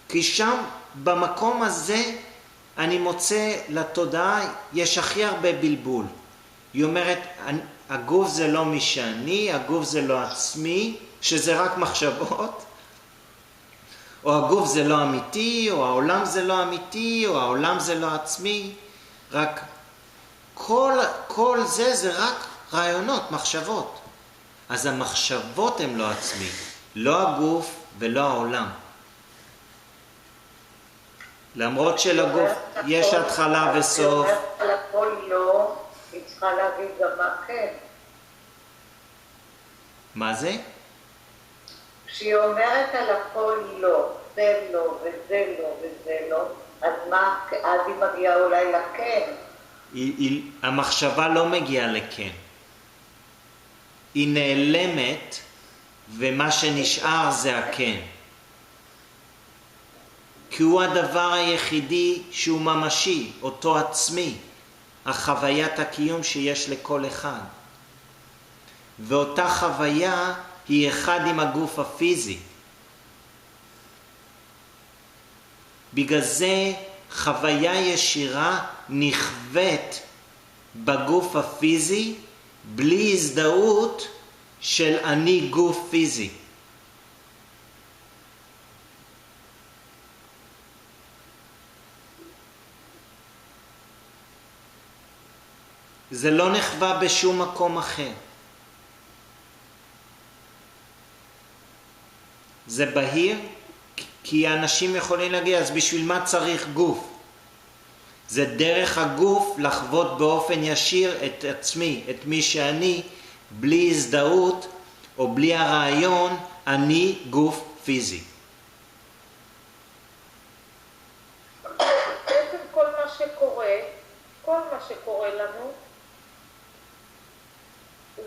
[SPEAKER 1] כי שם במקום הזה אני מוצא לתודעה יש הכי הרבה בלבול. היא אומרת הגוף זה לא מי שאני, הגוף זה לא עצמי, שזה רק מחשבות, או הגוף זה לא אמיתי, או העולם זה לא אמיתי, או העולם זה לא עצמי. רק כל זה רק רעיונות, מחשבות. אז המחשבות הן לא עצמי, לא הגוף ולא העולם. למרות שלגוף יש התחלה וסוף.
[SPEAKER 4] היא אומרת על הכל לא, היא צריכה להגיד גם מה כן.
[SPEAKER 1] מה זה?
[SPEAKER 4] כשהיא אומרת על הכל לא, זה לא וזה לא וזה לא, אז מה, אז היא מגיעה אולי לכן.
[SPEAKER 1] המחשבה לא מגיעה לכן. היא נעלמת ומה שנשאר זה הכן. כי הוא הדבר היחידי שהוא ממשי, אותו עצמי, החוויית הקיום שיש לכל אחד. ואותה חוויה היא אחד עם הגוף הפיזי. בגלל זה חוויה ישירה נכווית בגוף הפיזי בלי הזדהות של אני גוף פיזי. זה לא נחווה בשום מקום אחר. זה בהיר, כי אנשים יכולים להגיע, אז בשביל מה צריך גוף? זה דרך הגוף לחוות באופן ישיר את עצמי, את מי שאני, בלי הזדהות או בלי הרעיון, אני גוף פיזי.
[SPEAKER 2] בעצם כל מה שקורה לנו,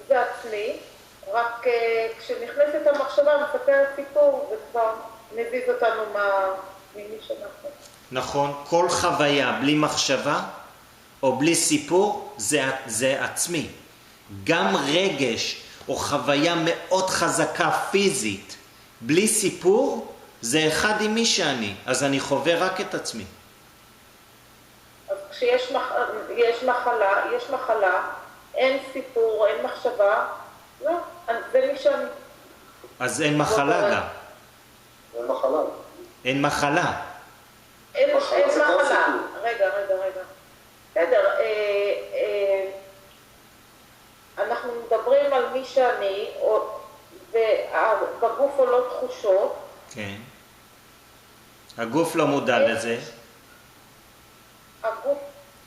[SPEAKER 2] זה עצמי, רק כשנכנסת המחשבה מספרת סיפור וכבר מזיז אותנו ממי שאנחנו.
[SPEAKER 1] נכון, כל חוויה בלי מחשבה או בלי סיפור זה עצמי. גם רגש או חוויה מאוד חזקה פיזית בלי סיפור זה אחד עם מי שאני, אז אני חווה רק את עצמי.
[SPEAKER 2] אז כשיש מחלה, אין סיפור, אין מחשבה, לא, זה מי שאני.
[SPEAKER 1] אז אין מחלה גם.
[SPEAKER 3] אין מחלה.
[SPEAKER 1] אין מחלה.
[SPEAKER 2] אין מחלה. רגע. בסדר, אנחנו מדברים על מי שאני, ובגוף עולות תחושות.
[SPEAKER 1] כן. הגוף לא מודע לזה.
[SPEAKER 2] הגוף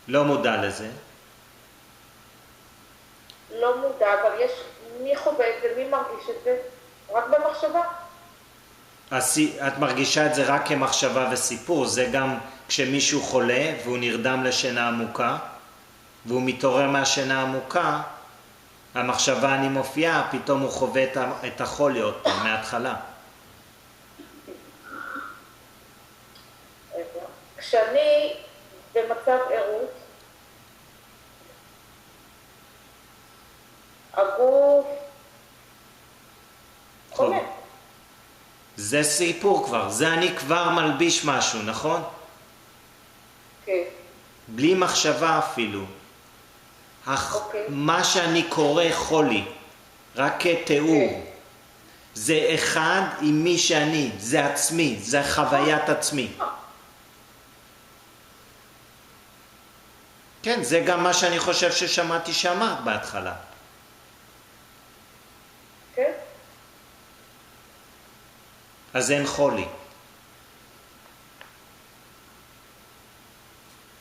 [SPEAKER 1] לא מודע לזה.
[SPEAKER 2] לא מודע, אבל יש מי חווה את זה, מי מרגיש את זה? רק במחשבה.
[SPEAKER 1] את מרגישה את זה רק כמחשבה וסיפור, זה גם כשמישהו חולה והוא נרדם לשינה עמוקה, והוא מתעורר מהשינה עמוקה, המחשבה אני מופיעה, פתאום הוא חווה את החולי עוד פעם, מההתחלה.
[SPEAKER 2] כשאני במצב ערות, הגוף חולה.
[SPEAKER 1] זה סיפור כבר, זה אני כבר מלביש משהו, נכון?
[SPEAKER 2] כן.
[SPEAKER 1] בלי מחשבה אפילו. מה שאני קורא חולי, רק כתיאור, זה אחד עם מי שאני, זה עצמי, זה חוויית עצמי. כן, זה גם מה שאני חושב ששמעתי שאמרת בהתחלה.
[SPEAKER 2] כן?
[SPEAKER 1] אז אין חולי.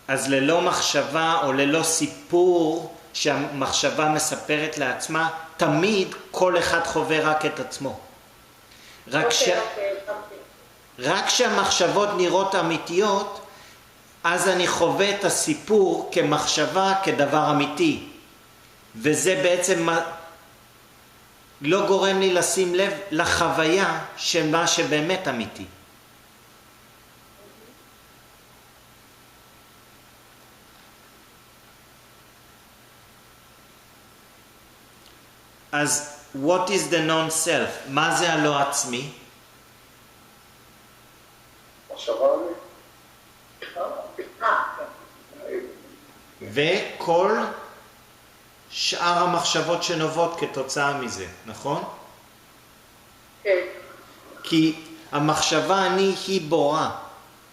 [SPEAKER 1] אז ללא מחשבה או ללא סיפור שהמחשבה מספרת לעצמה, תמיד כל אחד חווה רק את עצמו. רק כשהמחשבות נראות אמיתיות, אז אני חווה את הסיפור כמחשבה, כדבר אמיתי. וזה בעצם לא גורם לי לשים לב לחוויה של מה שבאמת אמיתי. אז what is the non-self? מה זה הלא עצמי?
[SPEAKER 3] מחשבה
[SPEAKER 1] וכל שאר המחשבות שנובעות כתוצאה מזה, נכון?
[SPEAKER 2] כן.
[SPEAKER 1] כי המחשבה אני היא בורא,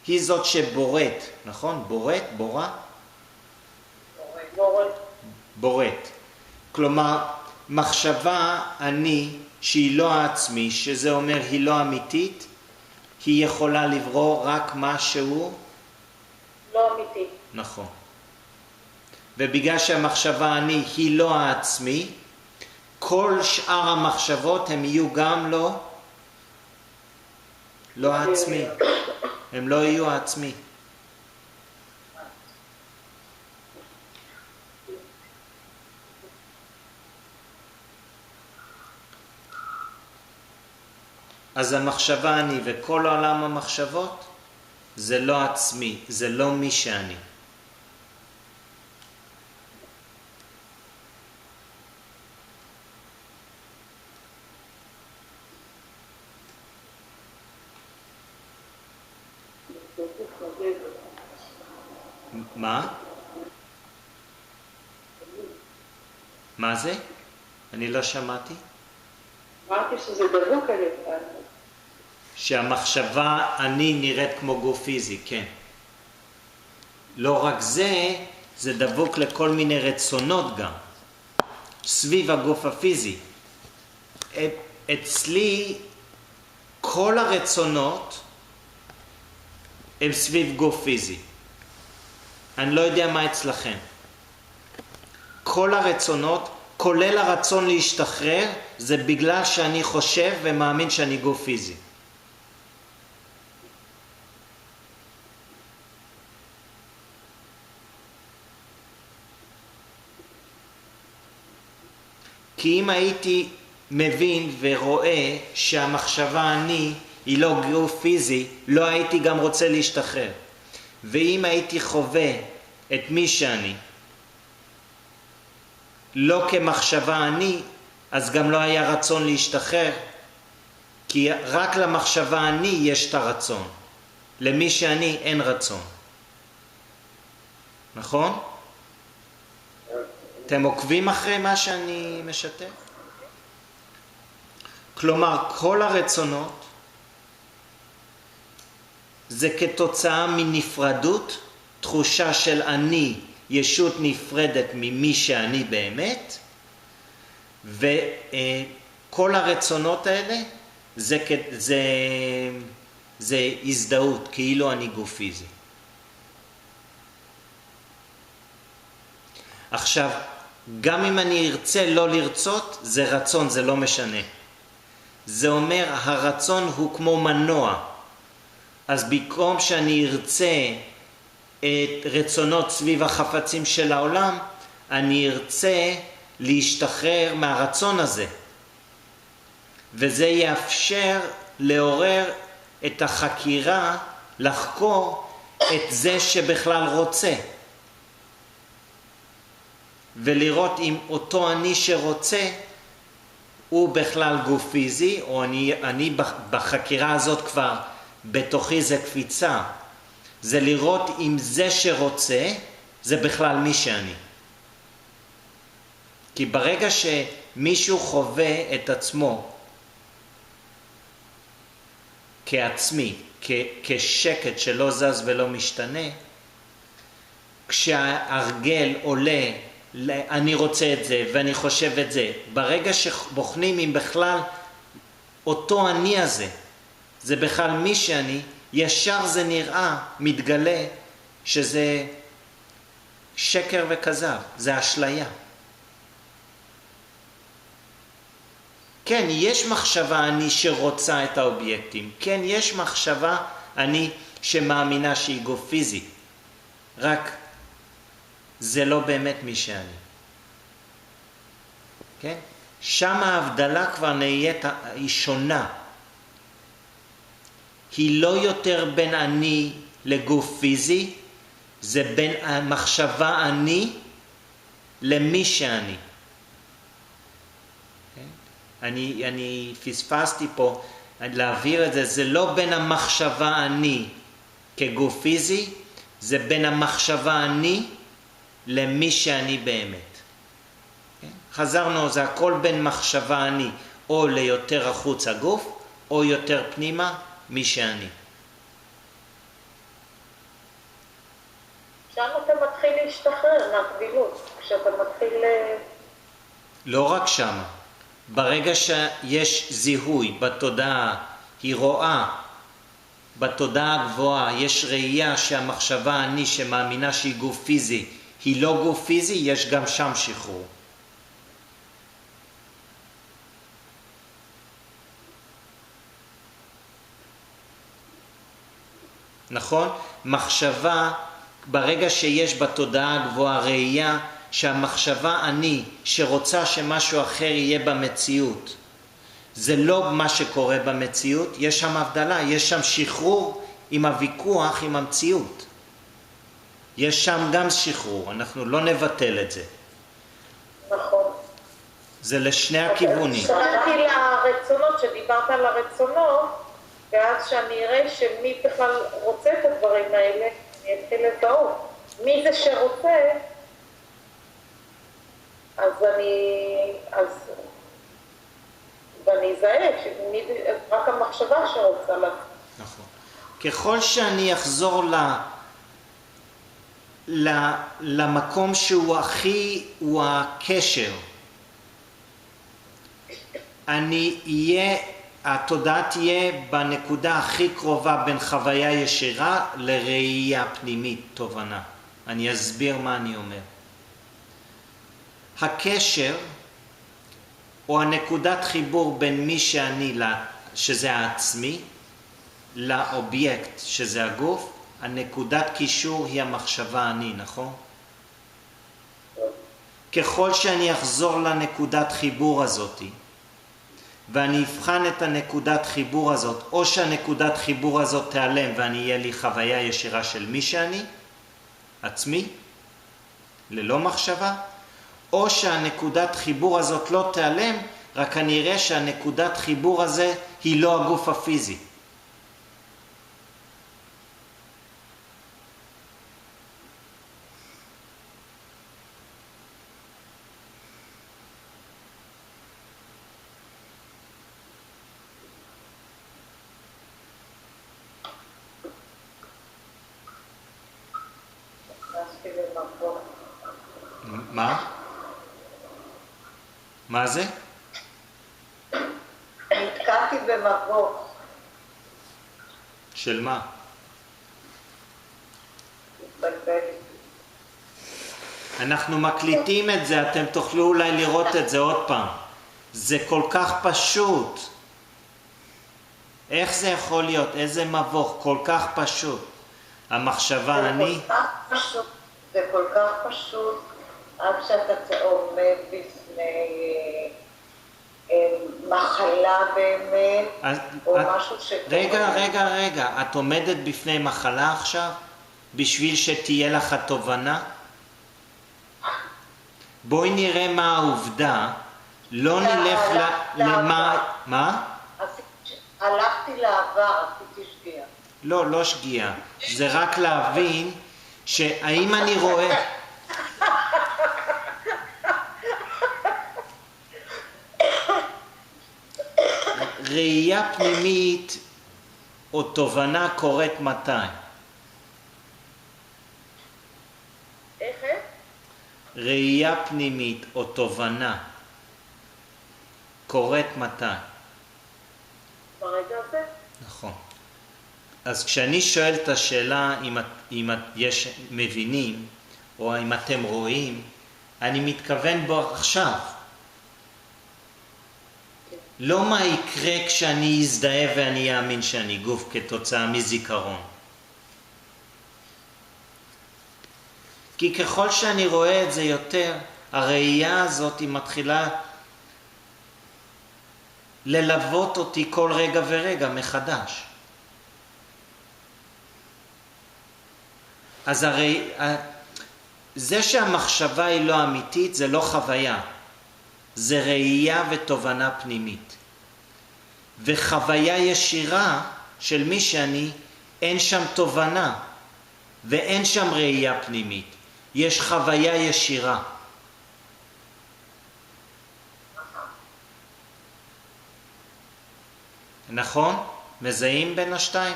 [SPEAKER 1] היא זאת שבוראת, נכון? בוראת, בורא? בוראת. כלומר, מחשבה אני שהיא לא העצמי, שזה אומר היא לא אמיתית, היא יכולה לברוא רק משהו
[SPEAKER 2] לא אמיתי.
[SPEAKER 1] נכון. ובגלל שהמחשבה אני היא לא העצמי, כל שאר המחשבות הם יהיו גם לא העצמי. הם לא יהיו העצמי. אז המחשבה אני וכל עולם המחשבות זה לא עצמי, זה לא מי שאני. מה? מה זה? אני לא שמעתי.
[SPEAKER 2] אמרתי שזה דבוק על ידן.
[SPEAKER 1] שהמחשבה אני נראית כמו גוף פיזי, כן. לא רק זה, זה דבוק לכל מיני רצונות גם, סביב הגוף הפיזי. אצלי כל הרצונות הם סביב גוף פיזי. אני לא יודע מה אצלכם. כל הרצונות, כולל הרצון להשתחרר, זה בגלל שאני חושב ומאמין שאני גוף פיזי. כי אם הייתי מבין ורואה שהמחשבה אני היא לא גוף פיזי, לא הייתי גם רוצה להשתחרר. ואם הייתי חווה את מי שאני, לא כמחשבה אני, אז גם לא היה רצון להשתחרר, כי רק למחשבה אני יש את הרצון. למי שאני אין רצון. נכון? אתם עוקבים אחרי מה שאני משתף? כלומר, כל הרצונות זה כתוצאה מנפרדות, תחושה של אני, ישות נפרדת ממי שאני באמת, וכל הרצונות האלה זה הזדהות, כאילו אני גוף פיזי. עכשיו, גם אם אני ארצה לא לרצות, זה רצון, זה לא משנה. זה אומר, הרצון הוא כמו מנוע. אז במקום שאני ארצה את רצונות סביב החפצים של העולם, אני ארצה להשתחרר מהרצון הזה. וזה יאפשר לעורר את החקירה, לחקור את זה שבכלל רוצה. ולראות אם אותו אני שרוצה הוא בכלל גוף פיזי, או אני בחקירה הזאת כבר בתוכי זה קפיצה. זה לראות אם זה שרוצה זה בכלל מי שאני. כי ברגע שמישהו חווה את עצמו כעצמי, כשקט שלא זז ולא משתנה, כשההרגל עולה, אני רוצה את זה ואני חושב את זה, ברגע שבוחנים אם בכלל אותו אני הזה, זה בכלל מי שאני, ישר זה נראה, מתגלה, שזה שקר וכזב, זה אשליה. כן, יש מחשבה אני שרוצה את האובייקטים, כן, יש מחשבה אני שמאמינה שהיא גוף פיזי, רק זה לא באמת מי שאני. כן? שם ההבדלה כבר נהיית, היא שונה. היא לא יותר בין אני לגוף פיזי, זה בין המחשבה אני למי שאני. אני פספסתי פה, להעביר את זה, זה לא בין המחשבה אני כגוף פיזי, זה בין המחשבה אני למי שאני באמת. חזרנו, זה הכל בין מחשבה אני, או ליותר החוץ הגוף, או יותר פנימה, מי שאני.
[SPEAKER 2] שם אתה מתחיל להשתחרר מהקבילות, כשאתה מתחיל...
[SPEAKER 1] לא רק שם. ברגע שיש זיהוי בתודעה, היא רואה, בתודעה הגבוהה, יש ראייה שהמחשבה אני שמאמינה שהיא גוף פיזי, היא לא גוף פיזי, יש גם שם שחרור. נכון? מחשבה, ברגע שיש בתודעה הגבוהה ראייה שהמחשבה אני שרוצה שמשהו אחר יהיה במציאות, זה לא מה שקורה במציאות, יש שם הבדלה, יש שם שחרור עם הוויכוח עם המציאות. יש שם גם שחרור, אנחנו לא נבטל את זה.
[SPEAKER 2] נכון.
[SPEAKER 1] זה לשני הכיוונים.
[SPEAKER 2] שאלתי לרצונות, שדיברת על הרצונות, ואז שאני אראה שמי בכלל רוצה את הדברים האלה, אני אתחיל לזהות. מי זה שרוצה, ואני אזהה, רק המחשבה שרוצה לה.
[SPEAKER 1] נכון. ככל שאני אחזור למקום שהוא הכי, הוא הקשר, התודעה תהיה בנקודה הכי קרובה בין חוויה ישירה לראייה פנימית, תובנה. אני אסביר מה אני אומר. הקשר או הנקודת חיבור בין מי שאני, שזה העצמי, לאובייקט, שזה הגוף, הנקודת קישור היא המחשבה אני, נכון? ככל שאני אחזור לנקודת חיבור הזאת, ואני אבחן את הנקודת חיבור הזאת, או שהנקודת חיבור הזאת תיעלם ואני אהיה לי חוויה ישירה של מי שאני, עצמי, ללא מחשבה, או שהנקודת חיבור הזאת לא תיעלם, רק אני אראה שהנקודת חיבור הזה היא לא הגוף הפיזי. מה? מה זה?
[SPEAKER 4] נתקעתי במבוא.
[SPEAKER 1] של מה? אנחנו מקליטים את זה, אתם תוכלו אולי לראות את זה עוד פעם. זה כל כך פשוט. איך זה יכול להיות? איזה מבוך? כל כך פשוט. המחשבה אני...
[SPEAKER 4] זה כל כך פשוט, עד שאתה עומד בפני מחלה באמת, או משהו שקורה.
[SPEAKER 1] רגע, את עומדת בפני מחלה עכשיו? בשביל שתהיה לך תובנה? בואי נראה מה העובדה, לא נלך למה... מה?
[SPEAKER 4] הלכתי לעבר, עשיתי שגיאה.
[SPEAKER 1] לא שגיאה, זה רק להבין שהאם אני רואה... ראייה פנימית או תובנה קורית מתי? ראייה פנימית או תובנה קורית מתי?
[SPEAKER 2] ברגע הזה.
[SPEAKER 1] נכון. אז כשאני שואל את השאלה אם יש מבינים או אם אתם רואים, אני מתכוון בו עכשיו. לא מה יקרה כשאני אזדהה ואני אאמין שאני גוף כתוצאה מזיכרון. כי ככל שאני רואה את זה יותר, הראייה הזאת היא מתחילה ללוות אותי כל רגע ורגע מחדש. אז הרי זה שהמחשבה היא לא אמיתית זה לא חוויה, זה ראייה ותובנה פנימית. וחוויה ישירה של מי שאני, אין שם תובנה ואין שם ראייה פנימית. יש חוויה ישירה. נכון? מזהים בין השתיים?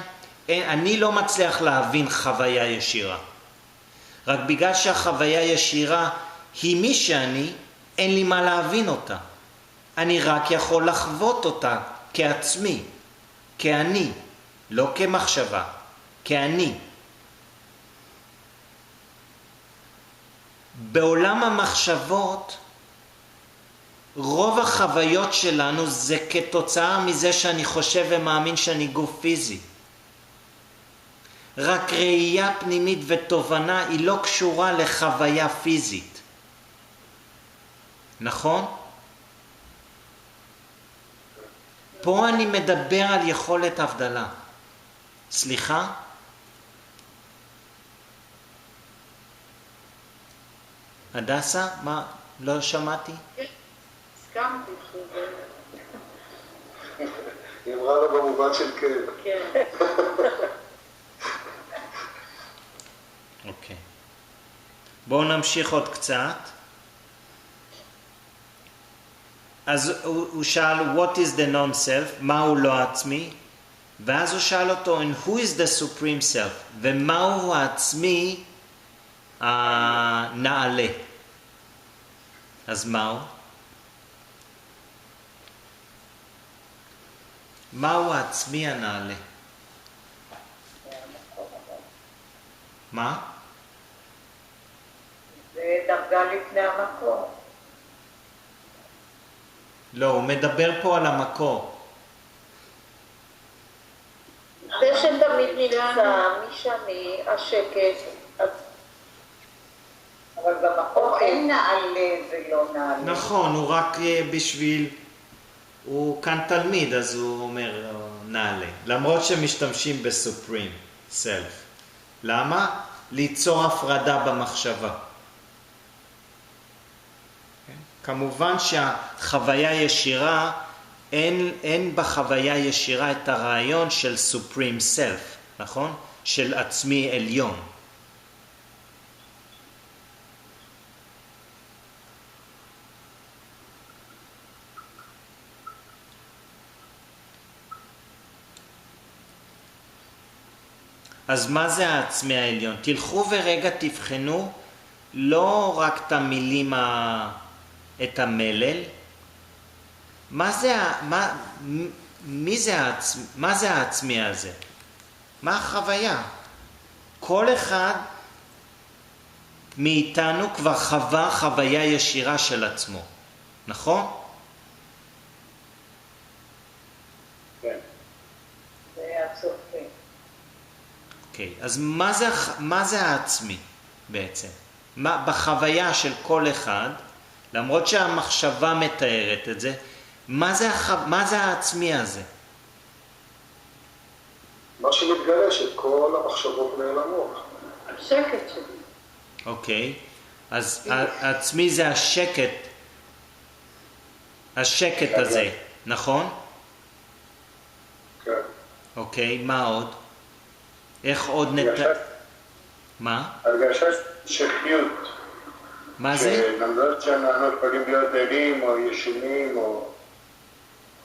[SPEAKER 1] אני לא מצליח להבין חוויה ישירה. רק בגלל שהחוויה ישירה היא מי שאני, אין לי מה להבין אותה. אני רק יכול לחוות אותה כעצמי, כאני, לא כמחשבה, כאני. בעולם המחשבות, רוב החוויות שלנו זה כתוצאה מזה שאני חושב ומאמין שאני גוף פיזי. רק ראייה פנימית ותובנה היא לא קשורה לחוויה פיזית. נכון? פה אני מדבר על יכולת הבדלה. סליחה? הדסה? מה? לא שמעתי?
[SPEAKER 2] הסכמתי שזה...
[SPEAKER 3] היא אמרה לה במובן של כן.
[SPEAKER 2] כן.
[SPEAKER 1] אוקיי. בואו נמשיך עוד קצת. אז הוא שאל, what is the non-self? מהו לא עצמי? ואז הוא שאל אותו, and who is the supreme self? ומהו העצמי הנעלה? אז מהו? מהו העצמי הנעלה? מה?
[SPEAKER 4] זה דרגה לפני המקור.
[SPEAKER 1] לא, הוא מדבר פה על המקור.
[SPEAKER 2] זה שתמיד נמצא, מי שאני, השקט.
[SPEAKER 4] אבל במקור אין נעלה ולא נעלה.
[SPEAKER 1] נכון, הוא רק בשביל... הוא כאן תלמיד, אז הוא אומר נעלה. למרות שמשתמשים בסופרים, סלף. למה? ליצור הפרדה במחשבה. כמובן שהחוויה ישירה, אין בחוויה ישירה את הרעיון של Supreme Self, נכון? של עצמי עליון. אז מה זה העצמי העליון? תלכו ורגע תבחנו לא רק את המילים, את המלל. מה זה העצמי הזה? מה החוויה? כל אחד מאיתנו כבר חווה חוויה ישירה של עצמו, נכון?
[SPEAKER 3] כן.
[SPEAKER 4] זה הצופים.
[SPEAKER 1] אוקיי, אז מה זה העצמי בעצם? בחוויה של כל אחד, למרות שהמחשבה מתארת את זה, מה זה העצמי הזה?
[SPEAKER 3] מה שמתגלה שכל המחשבות נעלמות.
[SPEAKER 2] השקט שלי.
[SPEAKER 1] אוקיי, אז העצמי זה השקט הזה, נכון?
[SPEAKER 3] כן.
[SPEAKER 1] אוקיי, מה עוד? איך עוד מה?
[SPEAKER 3] הרגשת המשכיות.
[SPEAKER 1] מה זה?
[SPEAKER 3] שלמרות שאנחנו יכולים להיות ערים או ישנים או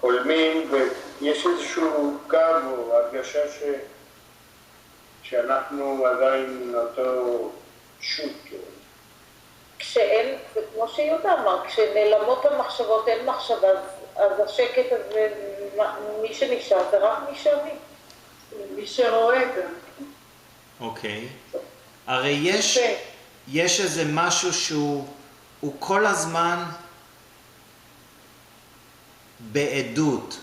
[SPEAKER 3] חולמים, ויש איזשהו קו או הרגשה שאנחנו עדיין אותו שוט.
[SPEAKER 2] כשאין, זה כמו שיהודה אמר, כשנעלמות המחשבות, אין מחשבה, אז השקט הזה, מי שנשאר, זה רק מי שאני.
[SPEAKER 5] מי שרואה גם.
[SPEAKER 1] אוקיי. הרי יש איזה משהו שהוא כל הזמן בעדות,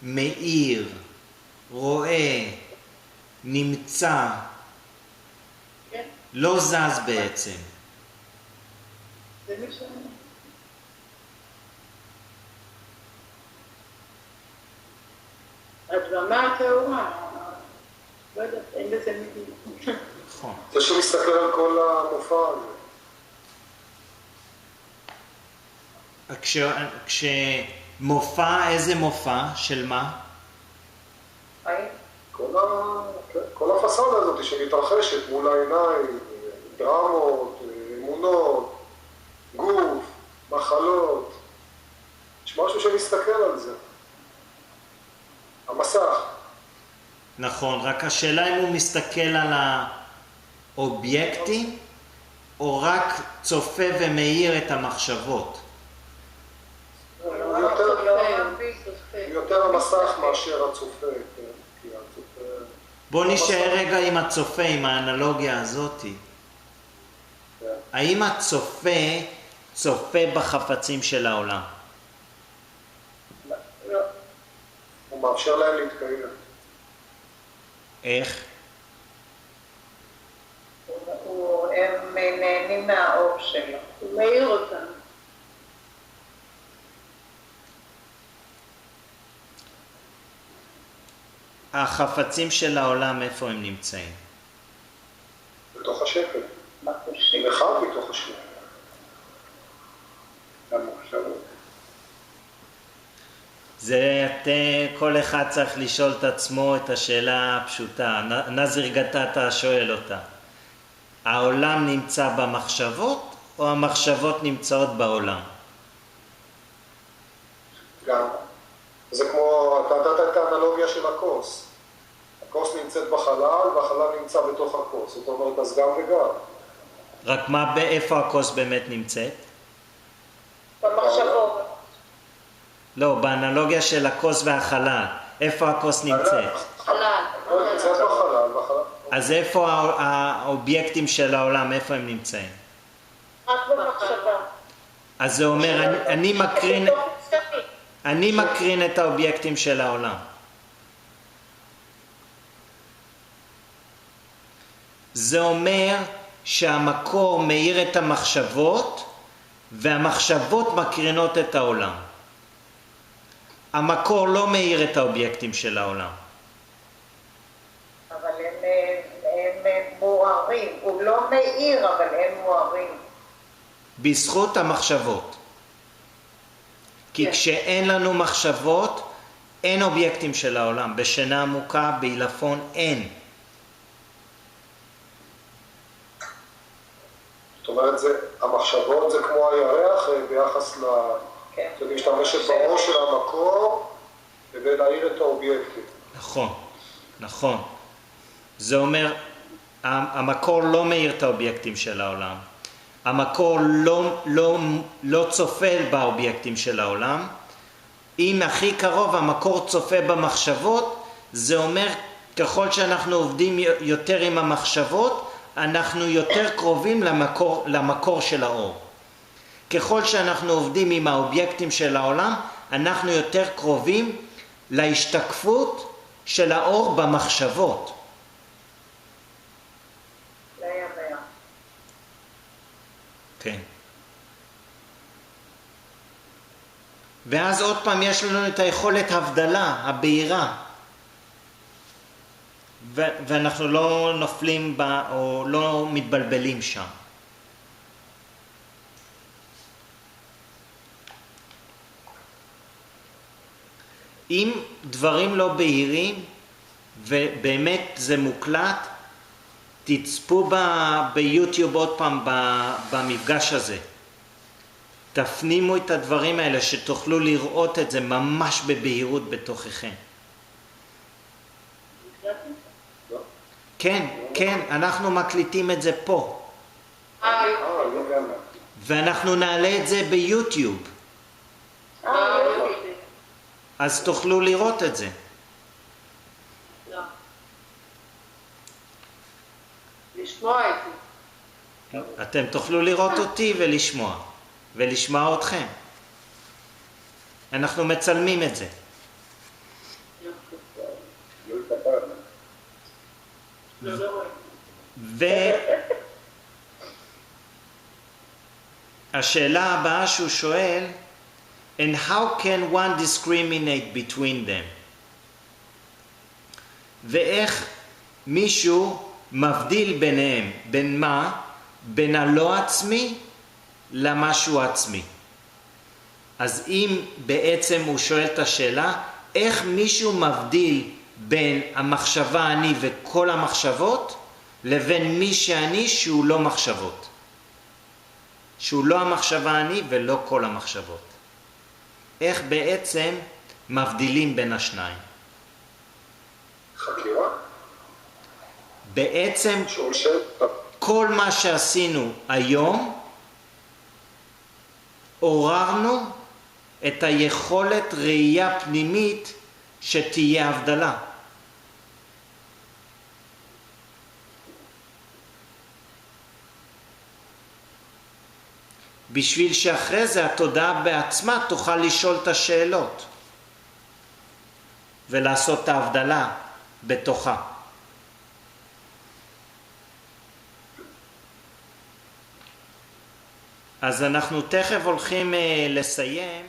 [SPEAKER 1] במאיר, רואה, נמצא, לא זז בעצם.
[SPEAKER 5] זה מי שאני. הדרמה הטהורה, לא יודעת, אין לזה מילים.
[SPEAKER 1] נכון.
[SPEAKER 3] זה שמסתכל על כל המופע הזה.
[SPEAKER 1] כשמופע, איזה מופע? של מה?
[SPEAKER 3] כל הפסאדה הזאת שמתרחשת מול העיניים, דרמות, אמונות, גוף, מחלות. יש משהו שמסתכל על זה. המסך.
[SPEAKER 1] נכון, רק השאלה אם הוא מסתכל על האובייקטים או רק צופה ומאיר את המחשבות.
[SPEAKER 3] יותר המסך מאשר הצופה.
[SPEAKER 1] בוא נשאר רגע עם הצופה, עם האנלוגיה הזאת. האם הצופה צופה בחפצים של העולם?
[SPEAKER 3] לא. הוא מאפשר להם להתקיים.
[SPEAKER 1] איך?
[SPEAKER 4] הם נהנים מהאור שלו.
[SPEAKER 5] הוא מאיר אותם.
[SPEAKER 1] החפצים של העולם, איפה הם נמצאים?
[SPEAKER 3] בתוך השקל. אחד מתוך השקל.
[SPEAKER 1] זה כל אחד צריך לשאול את עצמו את השאלה הפשוטה. נזיר גטאטה שואל אותה. העולם נמצא במחשבות או המחשבות נמצאות בעולם?
[SPEAKER 3] גם. זה כמו, אתה נתת את האנלוגיה של הכוס. הכוס נמצאת בחלל והחלל נמצא בתוך הכוס. זאת אומרת, אז גם וגם.
[SPEAKER 1] רק מה, איפה הכוס באמת נמצאת?
[SPEAKER 2] במחשבות.
[SPEAKER 1] לא, באנלוגיה של הכוס והחלל. איפה הכוס נמצאת?
[SPEAKER 2] חלל.
[SPEAKER 3] נמצאת בחלל.
[SPEAKER 1] אז איפה האובייקטים של העולם, איפה הם נמצאים?
[SPEAKER 2] רק במחשבה.
[SPEAKER 1] אז זה אומר, אני מקרין את האובייקטים של העולם. זה אומר שהמקור מאיר את המחשבות, והמחשבות מקרינות את העולם. המקור לא מאיר את האובייקטים של העולם.
[SPEAKER 4] אבל הם מוארים. הוא לא מאיר, אבל הם מוארים.
[SPEAKER 1] בזכות המחשבות. כי כשאין לנו מחשבות, אין אובייקטים של העולם. בשינה עמוקה, בעילפון, אין.
[SPEAKER 3] זאת אומרת, המחשבות זה כמו הירח ביחס זה משתמשת בראש של המקור כדי להאיר את האובייקטים.
[SPEAKER 1] נכון, נכון. זה אומר, המקור לא מאיר את האובייקטים של העולם. המקור לא צופה באובייקטים של העולם. אם הכי קרוב המקור צופה במחשבות, זה אומר ככל שאנחנו עובדים יותר עם המחשבות, אנחנו יותר קרובים למקור של האור. ככל שאנחנו עובדים עם האובייקטים של העולם, אנחנו יותר קרובים להשתקפות של האור במחשבות. כן. ואז עוד פעם יש לנו את היכולת הבדלה, הבהירה. ואנחנו לא נופלים בה או לא מתבלבלים שם. אם דברים לא בהירים, ובאמת זה מוקלט, תצפו ביוטיוב עוד פעם במפגש הזה. תפנימו את הדברים האלה שתוכלו לראות את זה ממש בבהירות בתוככם. כן, כן, אנחנו מקליטים את זה פה.
[SPEAKER 3] לגמרי.
[SPEAKER 1] ואנחנו נעלה את זה ביוטיוב,
[SPEAKER 2] יופי.
[SPEAKER 1] אז תוכלו לראות את זה.
[SPEAKER 2] לא. לשמוע את זה.
[SPEAKER 1] אתם תוכלו לראות אותי ולשמוע אתכם. אנחנו מצלמים את זה. והשאלה הבאה שהוא שואל, and how can one discriminate between them? ואיך מישהו מבדיל ביניהם, בין מה? בין הלא עצמי למשהו עצמי. אז אם בעצם הוא שואל את השאלה, איך מישהו מבדיל בין המחשבה אני וכל המחשבות, לבין מי שאני שהוא לא מחשבות. שהוא לא המחשבה אני ולא כל המחשבות. איך בעצם מבדילים בין השניים?
[SPEAKER 3] חקירה?
[SPEAKER 1] בעצם כל מה שעשינו היום, עוררנו את היכולת ראייה פנימית שתהיה הבדלה. בשביל שאחרי זה התודעה בעצמה תוכל לשאול את השאלות ולעשות את ההבדלה בתוכה. אז אנחנו תכף הולכים לסיים.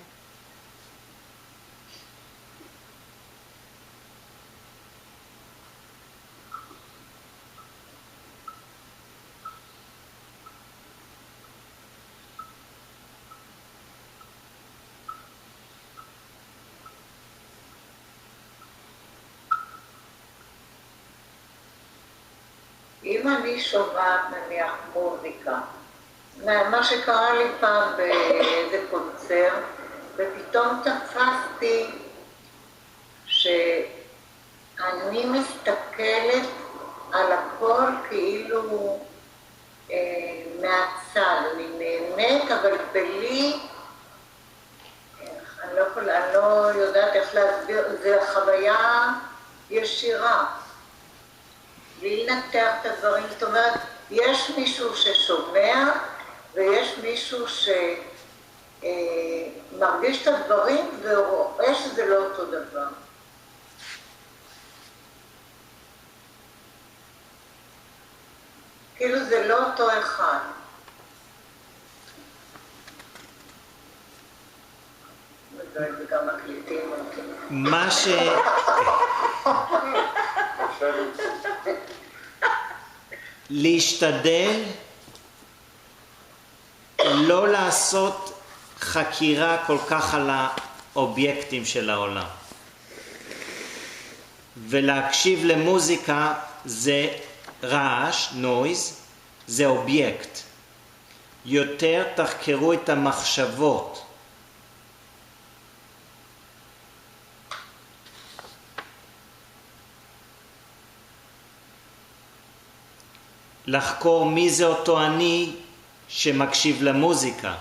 [SPEAKER 4] אם אני שומעת נניח מוזיקה, מה שקרה לי פעם באיזה קונצרט, ופתאום תפסתי שאני מסתכלת על הכל כאילו מהצד, אני נהנית, אבל בלי, אני לא יודעת איך להסביר, זה חוויה ישירה. בלי לנתח את הדברים, זאת אומרת, יש מישהו ששומע ויש מישהו שמרגיש את הדברים ורואה שזה לא אותו דבר. כאילו זה לא אותו אחד. וגם מקליטים אותי.
[SPEAKER 1] מה ש... להשתדל לא לעשות חקירה כל כך על האובייקטים של העולם. ולהקשיב למוזיקה זה רעש, נויז, זה אובייקט. יותר תחקרו את המחשבות. לחקור מי זה אותו אני שמקשיב למוזיקה,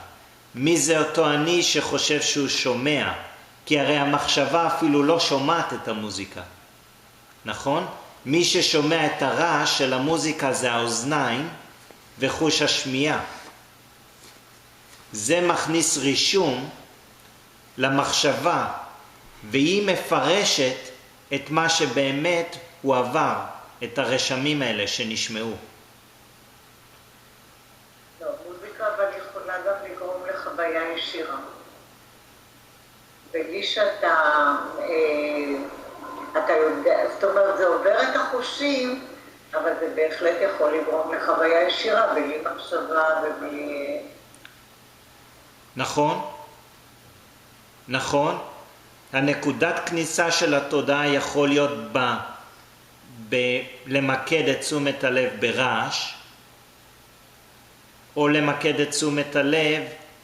[SPEAKER 1] מי זה אותו אני שחושב שהוא שומע, כי הרי המחשבה אפילו לא שומעת את המוזיקה, נכון? מי ששומע את הרעש של המוזיקה זה האוזניים וחוש השמיעה. זה מכניס רישום למחשבה, והיא מפרשת את מה שבאמת הוא עבר, את הרשמים האלה שנשמעו.
[SPEAKER 4] אבל יכולה גם לגרום לחוויה ישירה. בלי שאתה יודע, זאת אומרת, זה עובר את החושים, אבל זה בהחלט יכול לגרום לחוויה ישירה, בלי מחשבה ובלי...
[SPEAKER 1] נכון, נכון. הנקודת כניסה של התודעה יכול להיות למקד את תשומת הלב ברעש, או למקד את תשומת הלב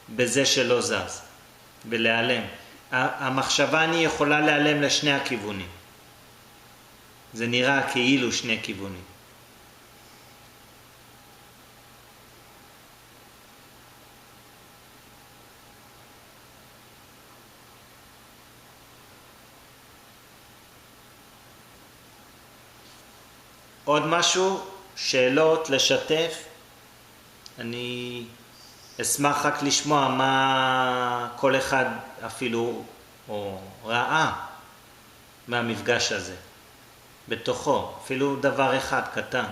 [SPEAKER 1] בזה שלא זז, ולהיעלם. המחשבה אני יכולה להיעלם לשני הכיוונים. זה נראה כאילו שני כיוונים. עוד משהו? שאלות? לשתף? אני אשמח רק לשמוע מה כל אחד אפילו או ראה מהמפגש הזה בתוכו, אפילו דבר אחד קטן.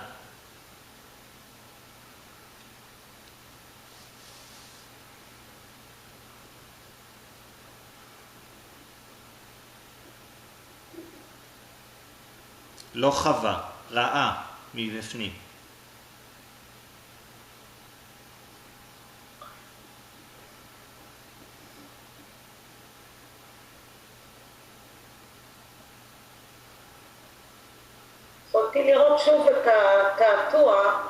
[SPEAKER 1] לא חווה, ראה מבפנים.
[SPEAKER 2] יכולתי לראות שוב את התעתוע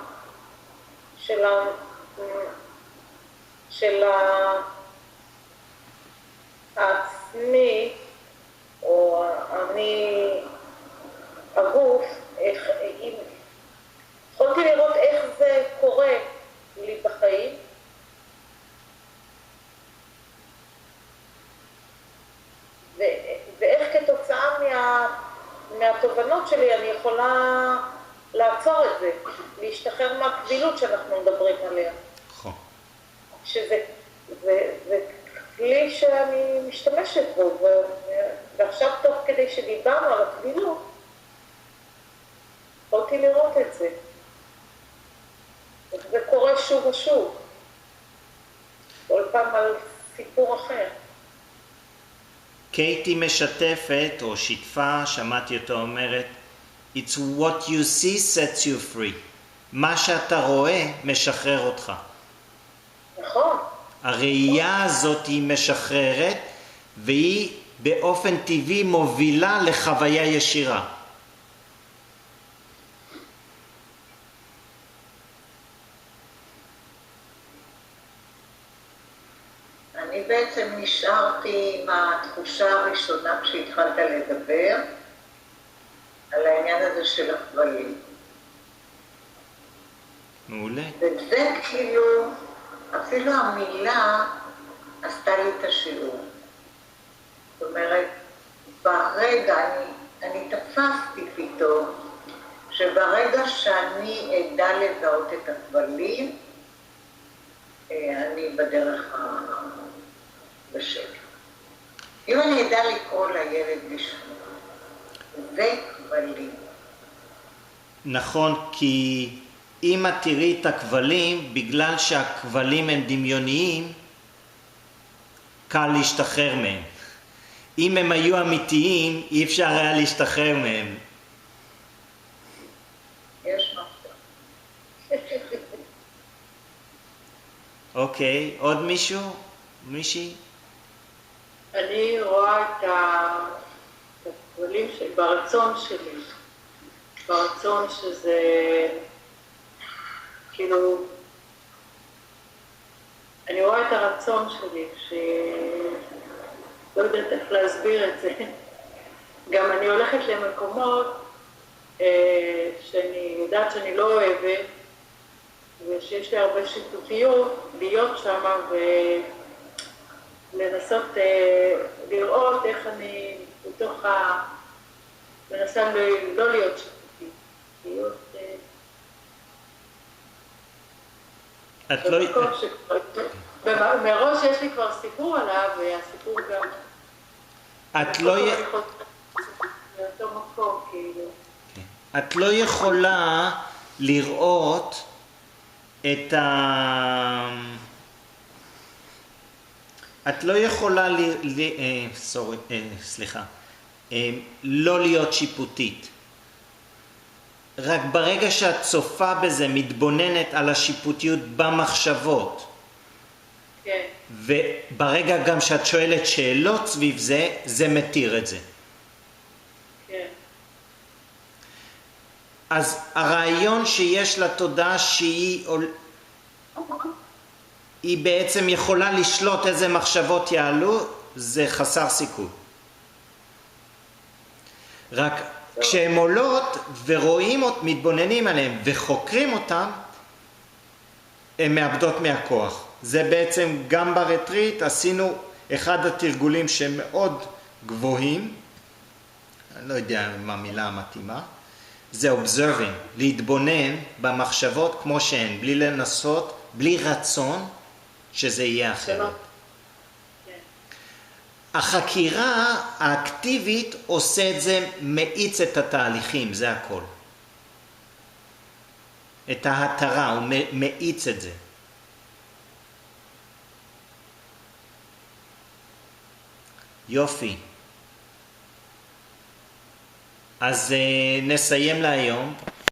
[SPEAKER 2] של העצמי, או אני, הגוף, יכולתי לראות איך זה קורה לי בחיים, ואיך כתוצאה מהתובנות שלי אני יכולה לעצור את זה, להשתחרר מהקבילות שאנחנו מדברים עליה.
[SPEAKER 1] נכון.
[SPEAKER 2] שזה כלי שאני משתמשת בו, ועכשיו תוך כדי שדיברנו על הקבילות, יכולתי לראות את זה. זה קורה שוב ושוב. כל פעם על סיפור אחר.
[SPEAKER 1] קייטי משתפת או שיתפה, שמעתי אותו אומרת, It's what you see sets you free. מה שאתה רואה משחרר אותך.
[SPEAKER 2] נכון.
[SPEAKER 1] הראייה הזאת היא משחררת, והיא באופן טבעי מובילה לחוויה ישירה.
[SPEAKER 4] אני בעצם נשארתי עם התחושה הראשונה כשהתחלת לדבר על העניין הזה של הכבלים.
[SPEAKER 1] מעולה.
[SPEAKER 4] וזה כאילו, אפילו המילה עשתה לי את השיעור. זאת אומרת, ברגע, אני תפסתי פתאום, שברגע שאני אדע לזהות את הכבלים, אני בדרך בשקט. אם אני אדע לקרוא לילד בשמו, זה כבלים.
[SPEAKER 1] נכון, כי אם את תראי את הכבלים, בגלל שהכבלים הם דמיוניים, קל להשתחרר מהם. אם הם היו אמיתיים, אי אפשר היה להשתחרר מהם.
[SPEAKER 4] יש משהו.
[SPEAKER 1] אוקיי, עוד מישהו? מישהי?
[SPEAKER 5] אני רואה את הכבלים ברצון שלי, ברצון שזה כאילו, אני רואה את הרצון שלי, לא יודעת איך להסביר את זה. גם אני הולכת למקומות שאני יודעת שאני לא אוהבת, ושיש לי הרבה שיתופיות להיות שם ולנסות לראות איך אני בתוך מנסה לא להיות שיתופית, להיות
[SPEAKER 1] את לא...
[SPEAKER 5] מראש יש לי כבר סיפור עליו, והסיפור גם...
[SPEAKER 1] את לא...
[SPEAKER 5] באותו מקום, כאילו.
[SPEAKER 1] את לא יכולה לראות את את לא יכולה לא להיות שיפוטית. רק ברגע שאת צופה בזה, מתבוננת על השיפוטיות במחשבות,
[SPEAKER 5] כן.
[SPEAKER 1] וברגע גם שאת שואלת שאלות סביב זה, זה מתיר את זה.
[SPEAKER 5] כן.
[SPEAKER 1] אז הרעיון שיש לתודעה שהיא בעצם יכולה לשלוט איזה מחשבות יעלו, זה חסר סיכוי. רק כשהן עולות ורואים, מתבוננים עליהן וחוקרים אותן, הן מאבדות מהכוח. זה בעצם גם ברטריט עשינו אחד התרגולים שמאוד גבוהים, אני לא יודע מה המילה המתאימה, זה observing, להתבונן במחשבות כמו שהן, בלי לנסות, בלי רצון שזה יהיה אחרת. החקירה האקטיבית עושה את זה, מאיץ את התהליכים, זה הכל. את ההתרה, הוא מאיץ את זה. יופי. אז נסיים להיום.